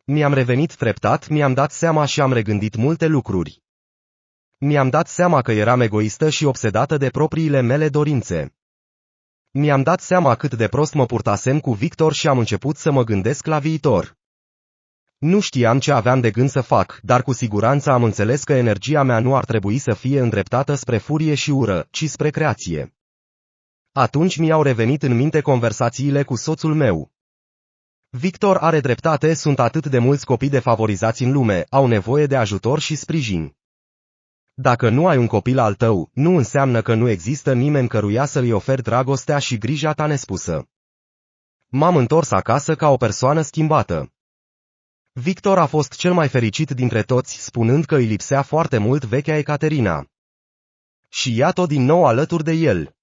Mi-am revenit treptat, mi-am dat seama și am regândit multe lucruri. Mi-am dat seama că eram egoistă și obsedată de propriile mele dorințe. Mi-am dat seama cât de prost mă purtasem cu Victor și am început să mă gândesc la viitor. Nu știam ce aveam de gând să fac, dar cu siguranță am înțeles că energia mea nu ar trebui să fie îndreptată spre furie și ură, ci spre creație. Atunci mi-au revenit în minte conversațiile cu soțul meu. Victor are dreptate, sunt atât de mulți copii defavorizați în lume, au nevoie de ajutor și sprijin. Dacă nu ai un copil al tău, nu înseamnă că nu există nimeni căruia să-i oferi dragostea și grija ta nespusă. M-am întors acasă ca o persoană schimbată. Victor a fost cel mai fericit dintre toți, spunând că îi lipsea foarte mult vechea Ecaterina. Și iată din nou alături de el.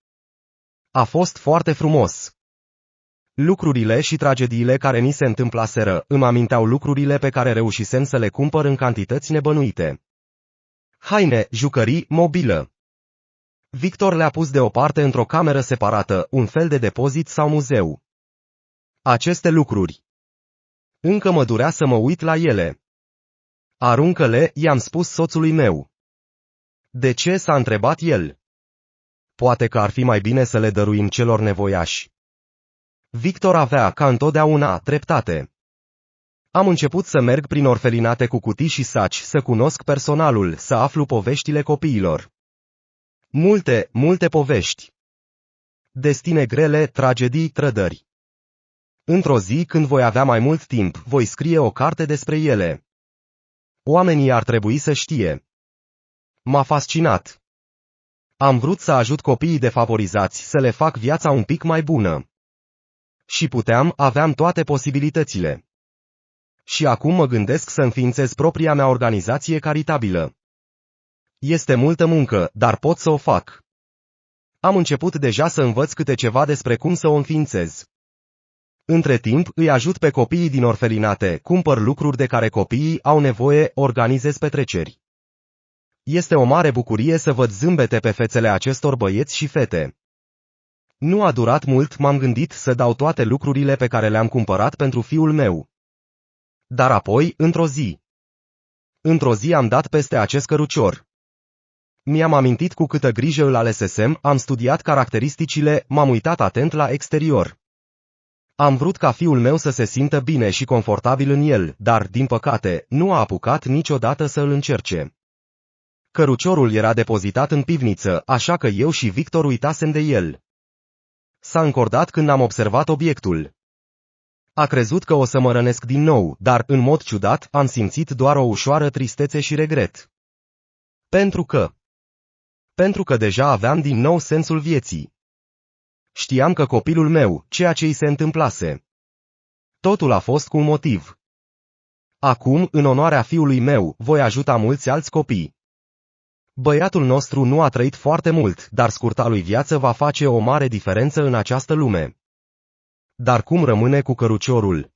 A fost foarte frumos. Lucrurile și tragediile care ni se întâmplaseră îmi aminteau lucrurile pe care reușisem să le cumpăr în cantități nebănuite. Haine, jucării, mobilă. Victor le-a pus deoparte într-o cameră separată, un fel de depozit sau muzeu. Aceste lucruri. Încă mă durea să mă uit la ele. Aruncă-le, i-am spus soțului meu. De ce, s-a întrebat el. Poate că ar fi mai bine să le dăruim celor nevoiași. Victor avea, ca întotdeauna, dreptate. Am început să merg prin orfelinate cu cutii și saci, să cunosc personalul, să aflu poveștile copiilor. Multe povești. Destine grele, tragedii, trădări. Într-o zi, când voi avea mai mult timp, voi scrie o carte despre ele. Oamenii ar trebui să știe. M-a fascinat. Am vrut să ajut copiii defavorizați, să le fac viața un pic mai bună. Și aveam toate posibilitățile. Și acum mă gândesc să înființez propria mea organizație caritabilă. Este multă muncă, dar pot să o fac. Am început deja să învăț câte ceva despre cum să o înființez. Între timp, îi ajut pe copiii din orfelinate, cumpăr lucruri de care copiii au nevoie, organizez petreceri. Este o mare bucurie să văd zâmbete pe fețele acestor băieți și fete. Nu a durat mult, m-am gândit să dau toate lucrurile pe care le-am cumpărat pentru fiul meu. Dar apoi, într-o zi am dat peste acest cărucior. Mi-am amintit cu câtă grijă îl alesesem, am studiat caracteristicile, m-am uitat atent la exterior. Am vrut ca fiul meu să se simtă bine și confortabil în el, dar, din păcate, nu a apucat niciodată să îl încerce. Căruciorul era depozitat în pivniță, așa că eu și Victor uitasem de el. S-a încordat când am observat obiectul. A crezut că o să mă rănesc din nou, dar, în mod ciudat, am simțit doar o ușoară tristețe și regret. Pentru că deja aveam din nou sensul vieții. Știam că copilul meu, ceea ce îi se întâmplase. Totul a fost cu un motiv. Acum, în onoarea fiului meu, voi ajuta mulți alți copii. Băiatul nostru nu a trăit foarte mult, dar scurta lui viață va face o mare diferență în această lume. Dar cum rămâne cu căruciorul?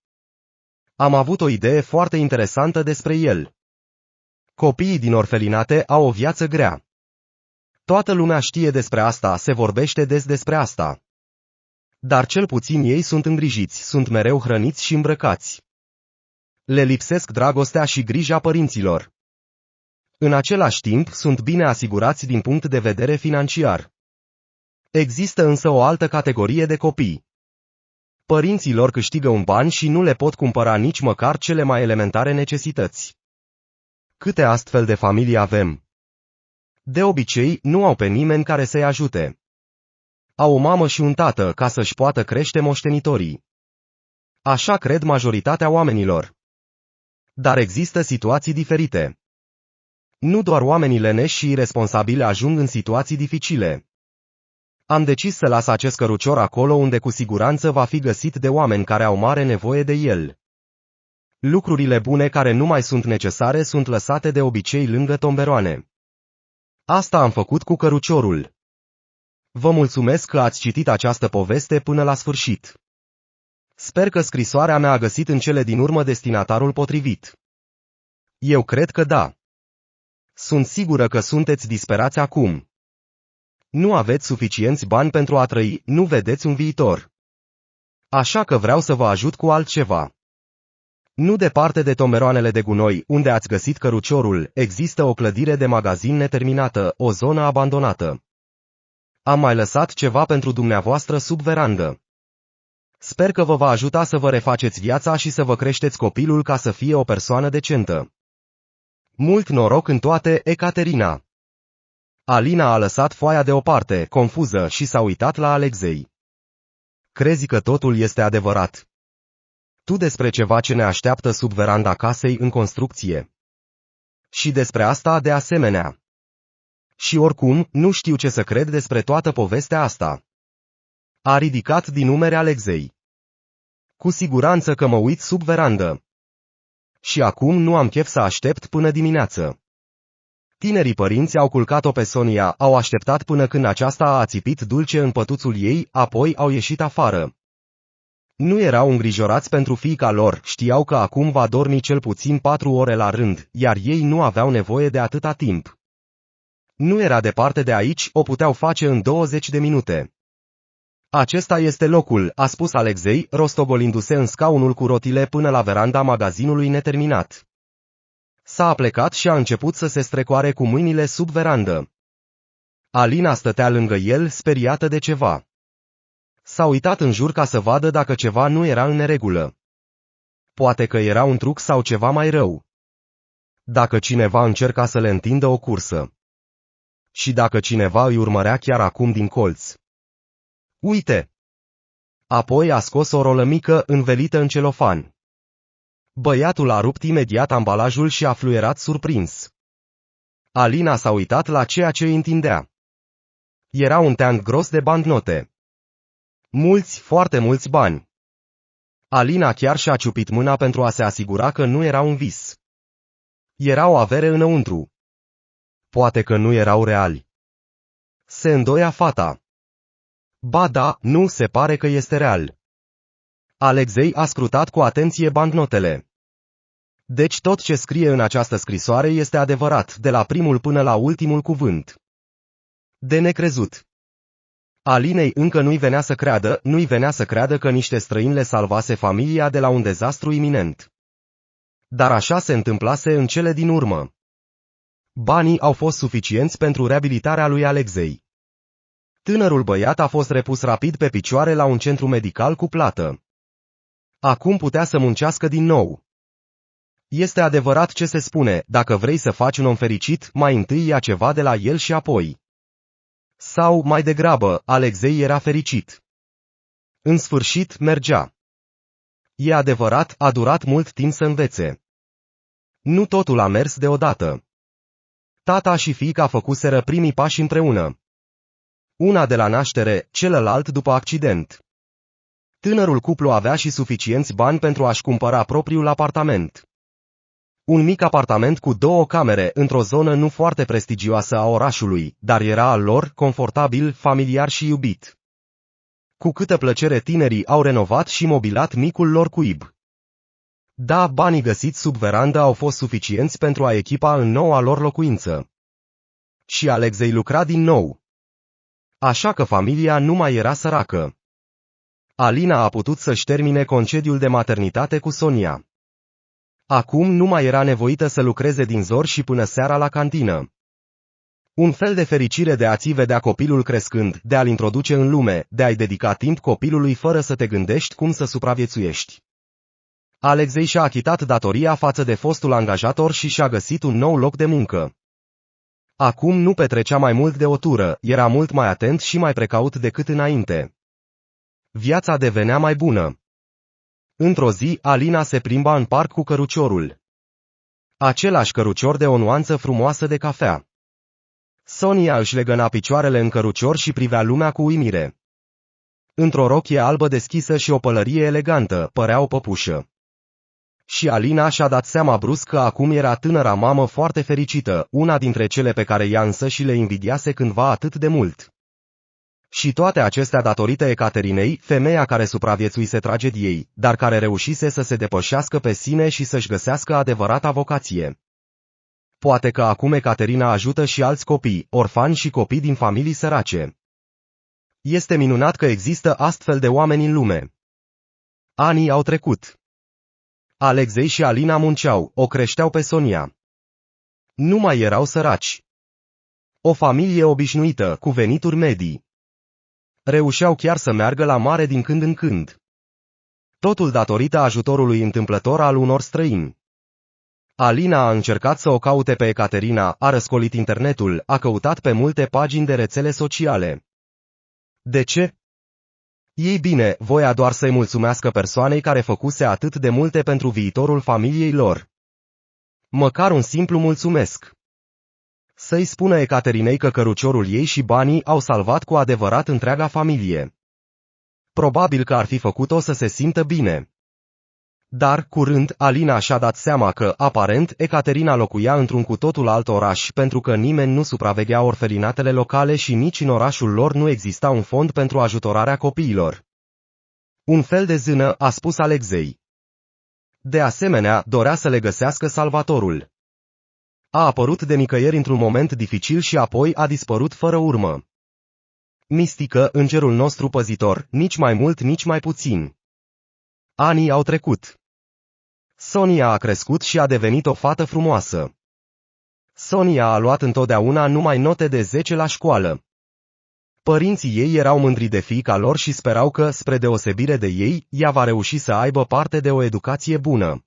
Am avut o idee foarte interesantă despre el. Copiii din orfelinate au o viață grea. Toată lumea știe despre asta, se vorbește des despre asta. Dar cel puțin ei sunt îngrijiți, sunt mereu hrăniți și îmbrăcați. Le lipsesc dragostea și grija părinților. În același timp, sunt bine asigurați din punct de vedere financiar. Există însă o altă categorie de copii. Părinții lor câștigă un bani și nu le pot cumpăra nici măcar cele mai elementare necesități. Câte astfel de familii avem? De obicei, nu au pe nimeni care să-i ajute. Au o mamă și un tată ca să-și poată crește moștenitorii. Așa cred majoritatea oamenilor. Dar există situații diferite. Nu doar oamenii leneși și iresponsabili ajung în situații dificile. Am decis să las acest cărucior acolo unde cu siguranță va fi găsit de oameni care au mare nevoie de el. Lucrurile bune care nu mai sunt necesare sunt lăsate de obicei lângă tomberoane. Asta am făcut cu căruciorul. Vă mulțumesc că ați citit această poveste până la sfârșit. Sper că scrisoarea mea a găsit în cele din urmă destinatarul potrivit. Eu cred că da. Sunt sigură că sunteți disperați acum. Nu aveți suficienți bani pentru a trăi, nu vedeți un viitor. Așa că vreau să vă ajut cu altceva. Nu departe de tomeroanele de gunoi, unde ați găsit căruciorul, există o clădire de magazin neterminată, o zonă abandonată. Am mai lăsat ceva pentru dumneavoastră sub verandă. Sper că vă va ajuta să vă refaceți viața și să vă creșteți copilul ca să fie o persoană decentă. Mult noroc în toate, Ecaterina. Alina a lăsat foaia deoparte, confuză, și s-a uitat la Alexei. Crezi că totul este adevărat? Tu despre ceva ce ne așteaptă sub veranda casei în construcție. Și despre asta de asemenea. Și oricum, nu știu ce să cred despre toată povestea asta. A ridicat din numere Alexei. Cu siguranță că mă uit sub verandă. Și acum nu am chef să aștept până dimineață. Tinerii părinți au culcat-o pe Sonia, au așteptat până când aceasta a țipit dulce în pătuțul ei, apoi au ieșit afară. Nu erau îngrijorați pentru fiica lor, știau că acum va dormi cel puțin 4 ore la rând, iar ei nu aveau nevoie de atâta timp. Nu era departe de aici, o puteau face în 20 de minute. Acesta este locul, a spus Alexei, rostogolindu-se în scaunul cu rotile până la veranda magazinului neterminat. S-a aplecat și a început să se strecoare cu mâinile sub verandă. Alina stătea lângă el, speriată de ceva. S-a uitat în jur ca să vadă dacă ceva nu era în neregulă. Poate că era un truc sau ceva mai rău. Dacă cineva încerca să le întindă o cursă. Și dacă cineva îi urmărea chiar acum din colț. Uite! Apoi a scos o rolă mică, învelită în celofan. Băiatul a rupt imediat ambalajul și a fluierat surprins. Alina s-a uitat la ceea ce îi întindea. Era un teanc gros de bancnote. Mulți, foarte mulți bani. Alina chiar și-a ciupit mâna pentru a se asigura că nu era un vis. Era o avere înăuntru. Poate că nu erau reali. Se îndoia fata. Ba da, nu, se pare că este real. Alexei a scrutat cu atenție bancnotele. Deci tot ce scrie în această scrisoare este adevărat, de la primul până la ultimul cuvânt. De necrezut. Alinei încă nu-i venea să creadă că niște străini le salvase familia de la un dezastru iminent. Dar așa se întâmplase în cele din urmă. Banii au fost suficienți pentru reabilitarea lui Alexei. Tânărul băiat a fost repus rapid pe picioare la un centru medical cu plată. Acum putea să muncească din nou. Este adevărat ce se spune, dacă vrei să faci un om fericit, mai întâi ia ceva de la el și apoi. Sau, mai degrabă, Alexei era fericit. În sfârșit, mergea. E adevărat, a durat mult timp să învețe. Nu totul a mers deodată. Tata și fiica făcuseră primii pași împreună. Una de la naștere, celălalt după accident. Tânărul cuplu avea și suficienți bani pentru a-și cumpăra propriul apartament. Un mic apartament cu 2 camere, într-o zonă nu foarte prestigioasă a orașului, dar era al lor, confortabil, familiar și iubit. Cu câtă plăcere tinerii au renovat și mobilat micul lor cuib. Da, banii găsiți sub verandă au fost suficienți pentru a echipa în noua lor locuință. Și Alexei lucra din nou. Așa că familia nu mai era săracă. Alina a putut să-și termine concediul de maternitate cu Sonia. Acum nu mai era nevoită să lucreze din zor și până seara la cantină. Un fel de fericire de a-ți vedea copilul crescând, de a-l introduce în lume, de a-i dedica timp copilului fără să te gândești cum să supraviețuiești. Alexei și-a achitat datoria față de fostul angajator și și-a găsit un nou loc de muncă. Acum nu petrecea mai mult de o tură, era mult mai atent și mai precaut decât înainte. Viața devenea mai bună. Într-o zi, Alina se plimba în parc cu căruciorul. Același cărucior de o nuanță frumoasă de cafea. Sonia își legăna picioarele în cărucior și privea lumea cu uimire. Într-o rochie albă deschisă și o pălărie elegantă, părea o păpușă. Și Alina și-a dat seama brusc că acum era tânăra mamă foarte fericită, una dintre cele pe care ea însă și le invidiase cândva atât de mult. Și toate acestea datorită Ecaterinei, femeia care supraviețuise tragediei, dar care reușise să se depășească pe sine și să-și găsească adevărata vocație. Poate că acum Ecaterina ajută și alți copii, orfani și copii din familii sărace. Este minunat că există astfel de oameni în lume. Anii au trecut. Alexei și Alina munceau, o creșteau pe Sonia. Nu mai erau săraci. O familie obișnuită, cu venituri medii. Reușeau chiar să meargă la mare din când în când. Totul datorită ajutorului întâmplător al unor străini. Alina a încercat să o caute pe Ecaterina, a răscolit internetul, a căutat pe multe pagini de rețele sociale. De ce? Ei bine, voia doar să-i mulțumească persoanei care făcuse atât de multe pentru viitorul familiei lor. Măcar un simplu mulțumesc. Să-i spună Ecaterinei că căruciorul ei și banii au salvat cu adevărat întreaga familie. Probabil că ar fi făcut-o să se simtă bine. Dar, curând, Alina și-a dat seama că, aparent, Ecaterina locuia într-un cu totul alt oraș pentru că nimeni nu supraveghea orfelinatele locale și nici în orașul lor nu exista un fond pentru ajutorarea copiilor. Un fel de zână, a spus Alexei. De asemenea, dorea să le găsească salvatorul. A apărut de nicăieri într-un moment dificil și apoi a dispărut fără urmă. Mistică, îngerul nostru păzitor, nici mai mult, nici mai puțin. Anii au trecut. Sonia a crescut și a devenit o fată frumoasă. Sonia a luat întotdeauna numai note de 10 la școală. Părinții ei erau mândri de fiica lor și sperau că, spre deosebire de ei, ea va reuși să aibă parte de o educație bună.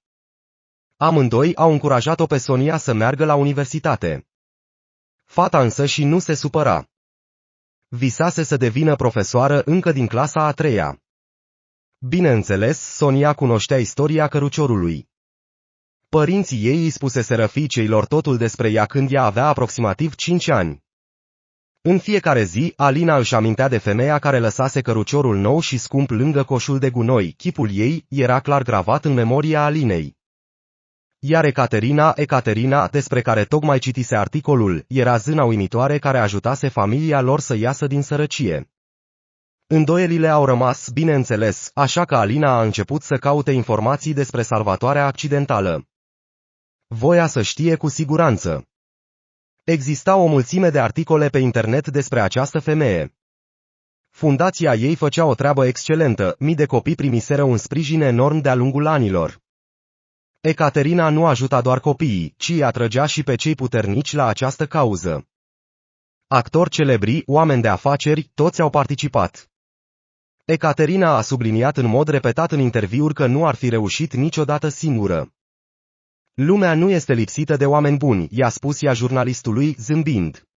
Amândoi au încurajat-o pe Sonia să meargă la universitate. Fata însă și nu se supăra. Visase să devină profesoară încă din clasa a 3-a. Bineînțeles, Sonia cunoștea istoria căruciorului. Părinții ei îi spuseseră fiicelor totul despre ea când ea avea aproximativ 5 ani. În fiecare zi, Alina își amintea de femeia care lăsase căruciorul nou și scump lângă coșul de gunoi, chipul ei era clar gravat în memoria Alinei. Iar Ecaterina, despre care tocmai citise articolul, era zâna uimitoare care ajutase familia lor să iasă din sărăcie. Îndoielile au rămas, bineînțeles, așa că Alina a început să caute informații despre salvatoarea accidentală. Voia să știe cu siguranță. Exista o mulțime de articole pe internet despre această femeie. Fundația ei făcea o treabă excelentă, mii de copii primiseră un sprijin enorm de-a lungul anilor. Ecaterina nu ajuta doar copiii, ci îi atrăgea și pe cei puternici la această cauză. Actori celebri, oameni de afaceri, toți au participat. Ecaterina a subliniat în mod repetat în interviuri că nu ar fi reușit niciodată singură. Lumea nu este lipsită de oameni buni, i-a spus ea jurnalistului, zâmbind.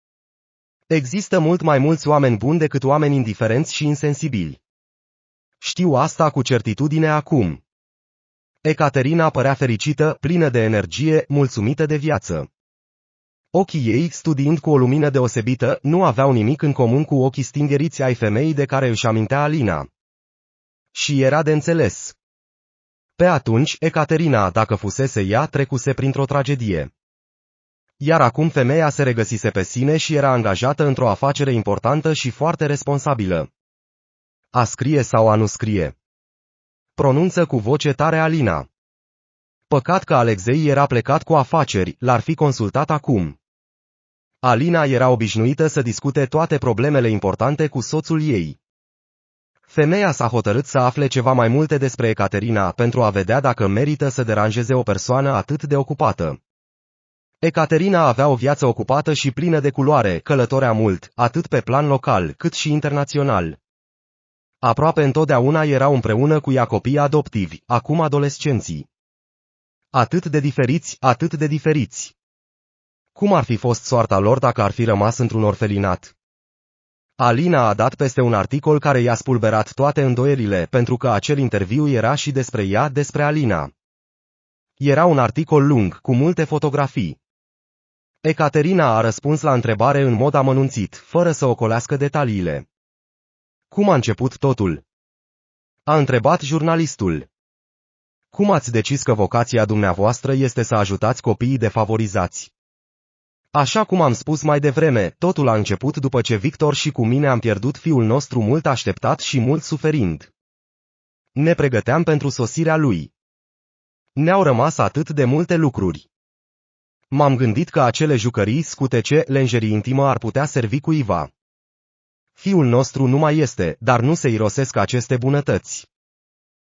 Există mult mai mulți oameni buni decât oameni indiferenți și insensibili. Știu asta cu certitudine acum. Ecaterina părea fericită, plină de energie, mulțumită de viață. Ochii ei, studiind cu o lumină deosebită, nu aveau nimic în comun cu ochii stingeriți ai femeii de care își amintea Alina. Și era de înțeles. Pe atunci, Ecaterina, dacă fusese ea, trecuse printr-o tragedie. Iar acum femeia se regăsise pe sine și era angajată într-o afacere importantă și foarte responsabilă. A scrie sau a nu scrie? Pronunță cu voce tare Alina. Păcat că Alexei era plecat cu afaceri, l-ar fi consultat acum. Alina era obișnuită să discute toate problemele importante cu soțul ei. Femeia s-a hotărât să afle ceva mai multe despre Ecaterina pentru a vedea dacă merită să deranjeze o persoană atât de ocupată. Ecaterina avea o viață ocupată și plină de culoare, călătorea mult, atât pe plan local, cât și internațional. Aproape întotdeauna erau împreună cu ea copii adoptivi, acum adolescenții. Atât de diferiți, atât de diferiți. Cum ar fi fost soarta lor dacă ar fi rămas într-un orfelinat? Alina a dat peste un articol care i-a spulberat toate îndoierile, pentru că acel interviu era și despre ea, despre Alina. Era un articol lung, cu multe fotografii. Ecaterina a răspuns la întrebare în mod amănunțit, fără să ocolească detaliile. Cum a început totul? A întrebat jurnalistul. Cum ați decis că vocația dumneavoastră este să ajutați copiii defavorizați? Așa cum am spus mai devreme, totul a început după ce Victor și cu mine am pierdut fiul nostru mult așteptat și mult suferind. Ne pregăteam pentru sosirea lui. Ne-au rămas atât de multe lucruri. M-am gândit că acele jucării, scutece, lenjerii intimă ar putea servi cuiva. Fiul nostru nu mai este, dar nu se irosesc aceste bunătăți.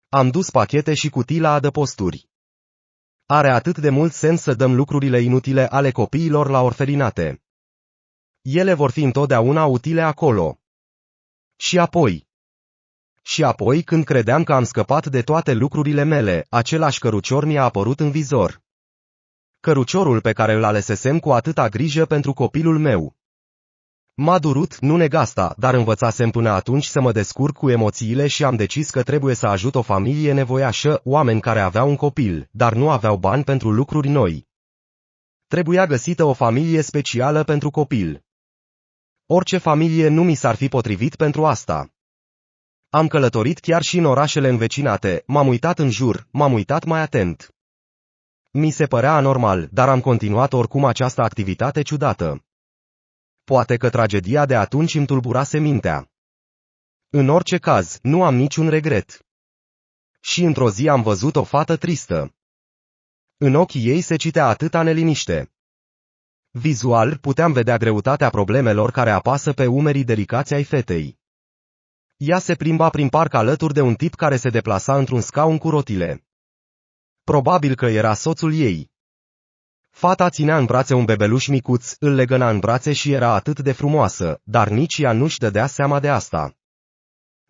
Am dus pachete și cutii la adăposturi. Are atât de mult sens să dăm lucrurile inutile ale copiilor la orfelinate. Ele vor fi întotdeauna utile acolo. Și apoi, când credeam că am scăpat de toate lucrurile mele, același cărucior mi-a apărut în vizor. Căruciorul pe care îl alesesem cu atâta grijă pentru copilul meu. M-a durut, nu neg asta, dar învățasem până atunci să mă descurc cu emoțiile și am decis că trebuie să ajut o familie nevoiașă, oameni care aveau un copil, dar nu aveau bani pentru lucruri noi. Trebuia găsită o familie specială pentru copil. Orice familie nu mi s-ar fi potrivit pentru asta. Am călătorit chiar și în orașele învecinate, m-am uitat în jur, m-am uitat mai atent. Mi se părea anormal, dar am continuat oricum această activitate ciudată. Poate că tragedia de atunci îmi tulburase mintea. În orice caz, nu am niciun regret. Și într-o zi am văzut o fată tristă. În ochii ei se citea atâta neliniște. Vizual, puteam vedea greutatea problemelor care apasă pe umerii delicați ai fetei. Ea se plimba prin parc alături de un tip care se deplasa într-un scaun cu rotile. Probabil că era soțul ei. Fata ținea în brațe un bebeluș micuț, îl legăna în brațe și era atât de frumoasă, dar nici ea nu-și dădea seama de asta.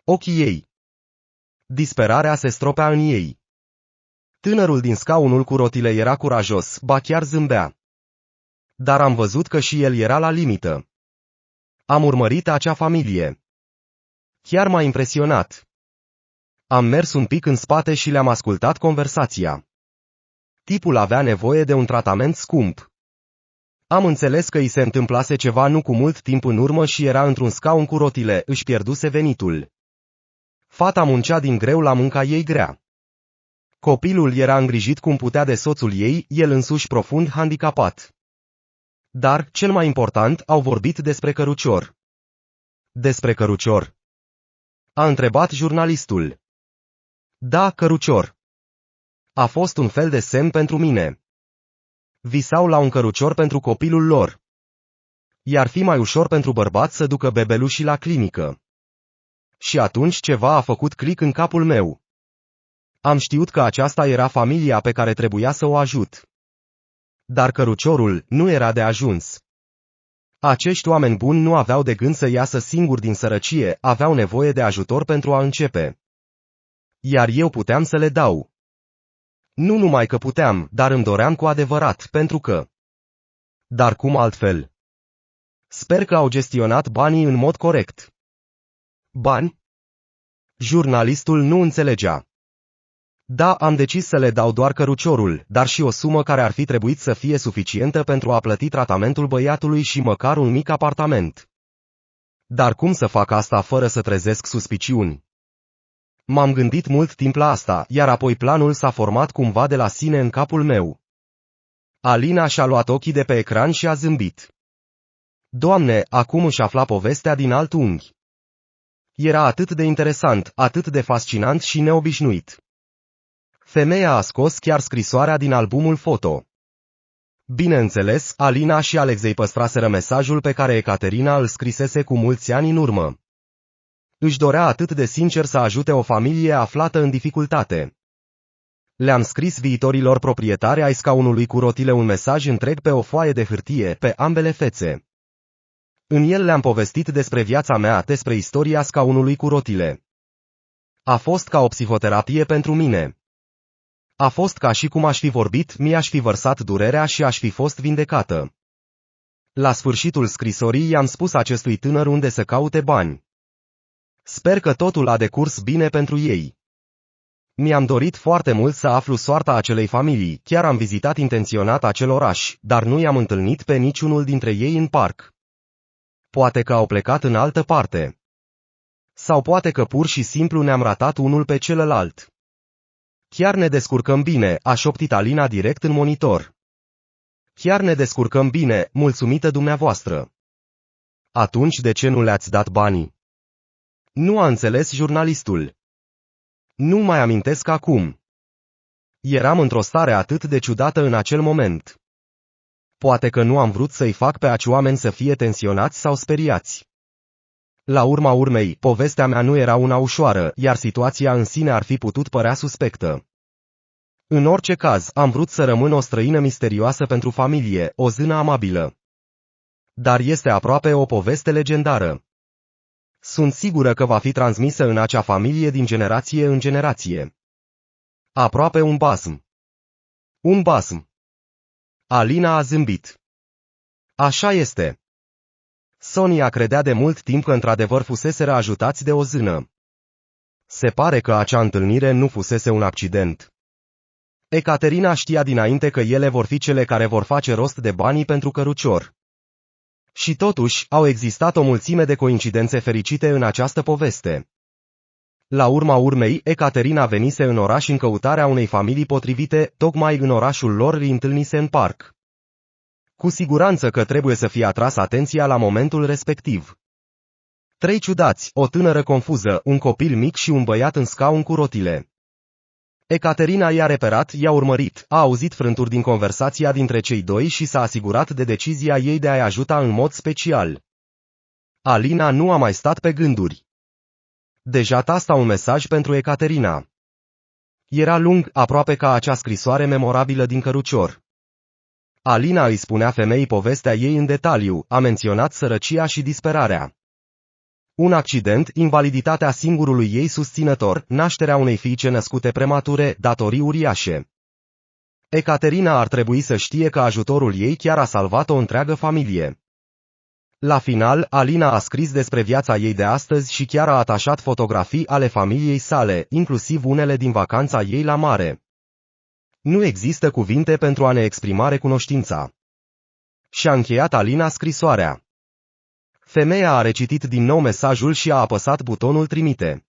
Ochii ei. Disperarea se stropea în ei. Tânărul din scaunul cu rotile era curajos, ba chiar zâmbea. Dar am văzut că și el era la limită. Am urmărit acea familie. Chiar m-a impresionat. Am mers un pic în spate și le-am ascultat conversația. Tipul avea nevoie de un tratament scump. Am înțeles că îi se întâmplase ceva nu cu mult timp în urmă și era într-un scaun cu rotile, își pierduse venitul. Fata muncea din greu la munca ei grea. Copilul era îngrijit cum putea de soțul ei, el însuși profund handicapat. Dar, cel mai important, au vorbit despre cărucior. Despre cărucior? A întrebat jurnalistul. Da, cărucior. A fost un fel de semn pentru mine. Visau la un cărucior pentru copilul lor. I-ar fi mai ușor pentru bărbat să ducă bebelușii la clinică. Și atunci ceva a făcut click în capul meu. Am știut că aceasta era familia pe care trebuia să o ajut. Dar căruciorul nu era de ajuns. Acești oameni buni nu aveau de gând să iasă singuri din sărăcie, aveau nevoie de ajutor pentru a începe. Iar eu puteam să le dau. Nu numai că puteam, dar îmi doream cu adevărat, pentru că... Dar cum altfel? Sper că au gestionat banii în mod corect. Bani? Jurnalistul nu înțelegea. Da, am decis să le dau doar căruciorul, dar și o sumă care ar fi trebuit să fie suficientă pentru a plăti tratamentul băiatului și măcar un mic apartament. Dar cum să fac asta fără să trezesc suspiciuni? M-am gândit mult timp la asta, iar apoi planul s-a format cumva de la sine în capul meu. Alina și-a luat ochii de pe ecran și a zâmbit. Doamne, acum își afla povestea din alt unghi. Era atât de interesant, atât de fascinant și neobișnuit. Femeia a scos chiar scrisoarea din albumul foto. Bineînțeles, Alina și Alexei păstraseră mesajul pe care Ecaterina îl scrisese cu mulți ani în urmă. Își dorea atât de sincer să ajute o familie aflată în dificultate. Le-am scris viitorilor proprietari ai scaunului cu rotile un mesaj întreg pe o foaie de hârtie, pe ambele fețe. În el le-am povestit despre viața mea, despre istoria scaunului cu rotile. A fost ca o psihoterapie pentru mine. A fost ca și cum aș fi vorbit, mi-aș fi vărsat durerea și aș fi fost vindecată. La sfârșitul scrisorii i-am spus acestui tânăr unde să caute bani. Sper că totul a decurs bine pentru ei. Mi-am dorit foarte mult să aflu soarta acelei familii, chiar am vizitat intenționat acel oraș, dar nu i-am întâlnit pe niciunul dintre ei în parc. Poate că au plecat în altă parte. Sau poate că pur și simplu ne-am ratat unul pe celălalt. Chiar ne descurcăm bine, a șoptit Alina direct în monitor. Chiar ne descurcăm bine, mulțumită dumneavoastră. Atunci de ce nu le-ați dat banii? Nu a înțeles jurnalistul. Nu mai amintesc acum. Eram într-o stare atât de ciudată în acel moment. Poate că nu am vrut să-i fac pe aci oameni să fie tensionați sau speriați. La urma urmei, povestea mea nu era una ușoară, iar situația în sine ar fi putut părea suspectă. În orice caz, am vrut să rămân o străină misterioasă pentru familie, o zână amabilă. Dar este aproape o poveste legendară. Sunt sigură că va fi transmisă în acea familie din generație în generație. Aproape un basm. Un basm. Alina a zâmbit. Așa este. Sonia credea de mult timp că într-adevăr fuseseră ajutați de o zână. Se pare că acea întâlnire nu fusese un accident. Ecaterina știa dinainte că ele vor fi cele care vor face rost de banii pentru cărucior. Și totuși, au existat o mulțime de coincidențe fericite în această poveste. La urma urmei, Ecaterina venise în oraș în căutarea unei familii potrivite, tocmai în orașul lor îi întâlnise în parc. Cu siguranță că trebuie să fie atras atenția la momentul respectiv. 3 ciudați, o tânără confuză, un copil mic și un băiat în scaun cu rotile. Ecaterina i-a reperat, i-a urmărit, a auzit frânturi din conversația dintre cei doi și s-a asigurat de decizia ei de a-i ajuta în mod special. Alina nu a mai stat pe gânduri. Deja tasta un mesaj pentru Ecaterina. Era lung, aproape ca acea scrisoare memorabilă din cărucior. Alina îi spunea femeii povestea ei în detaliu, a menționat sărăcia și disperarea. Un accident, invaliditatea singurului ei susținător, nașterea unei fiice născute premature, datorii uriașe. Ecaterina ar trebui să știe că ajutorul ei chiar a salvat o întreagă familie. La final, Alina a scris despre viața ei de astăzi și chiar a atașat fotografii ale familiei sale, inclusiv unele din vacanța ei la mare. Nu există cuvinte pentru a ne exprima recunoștința. Și-a încheiat Alina scrisoarea. Femeia a recitit din nou mesajul și a apăsat butonul trimite.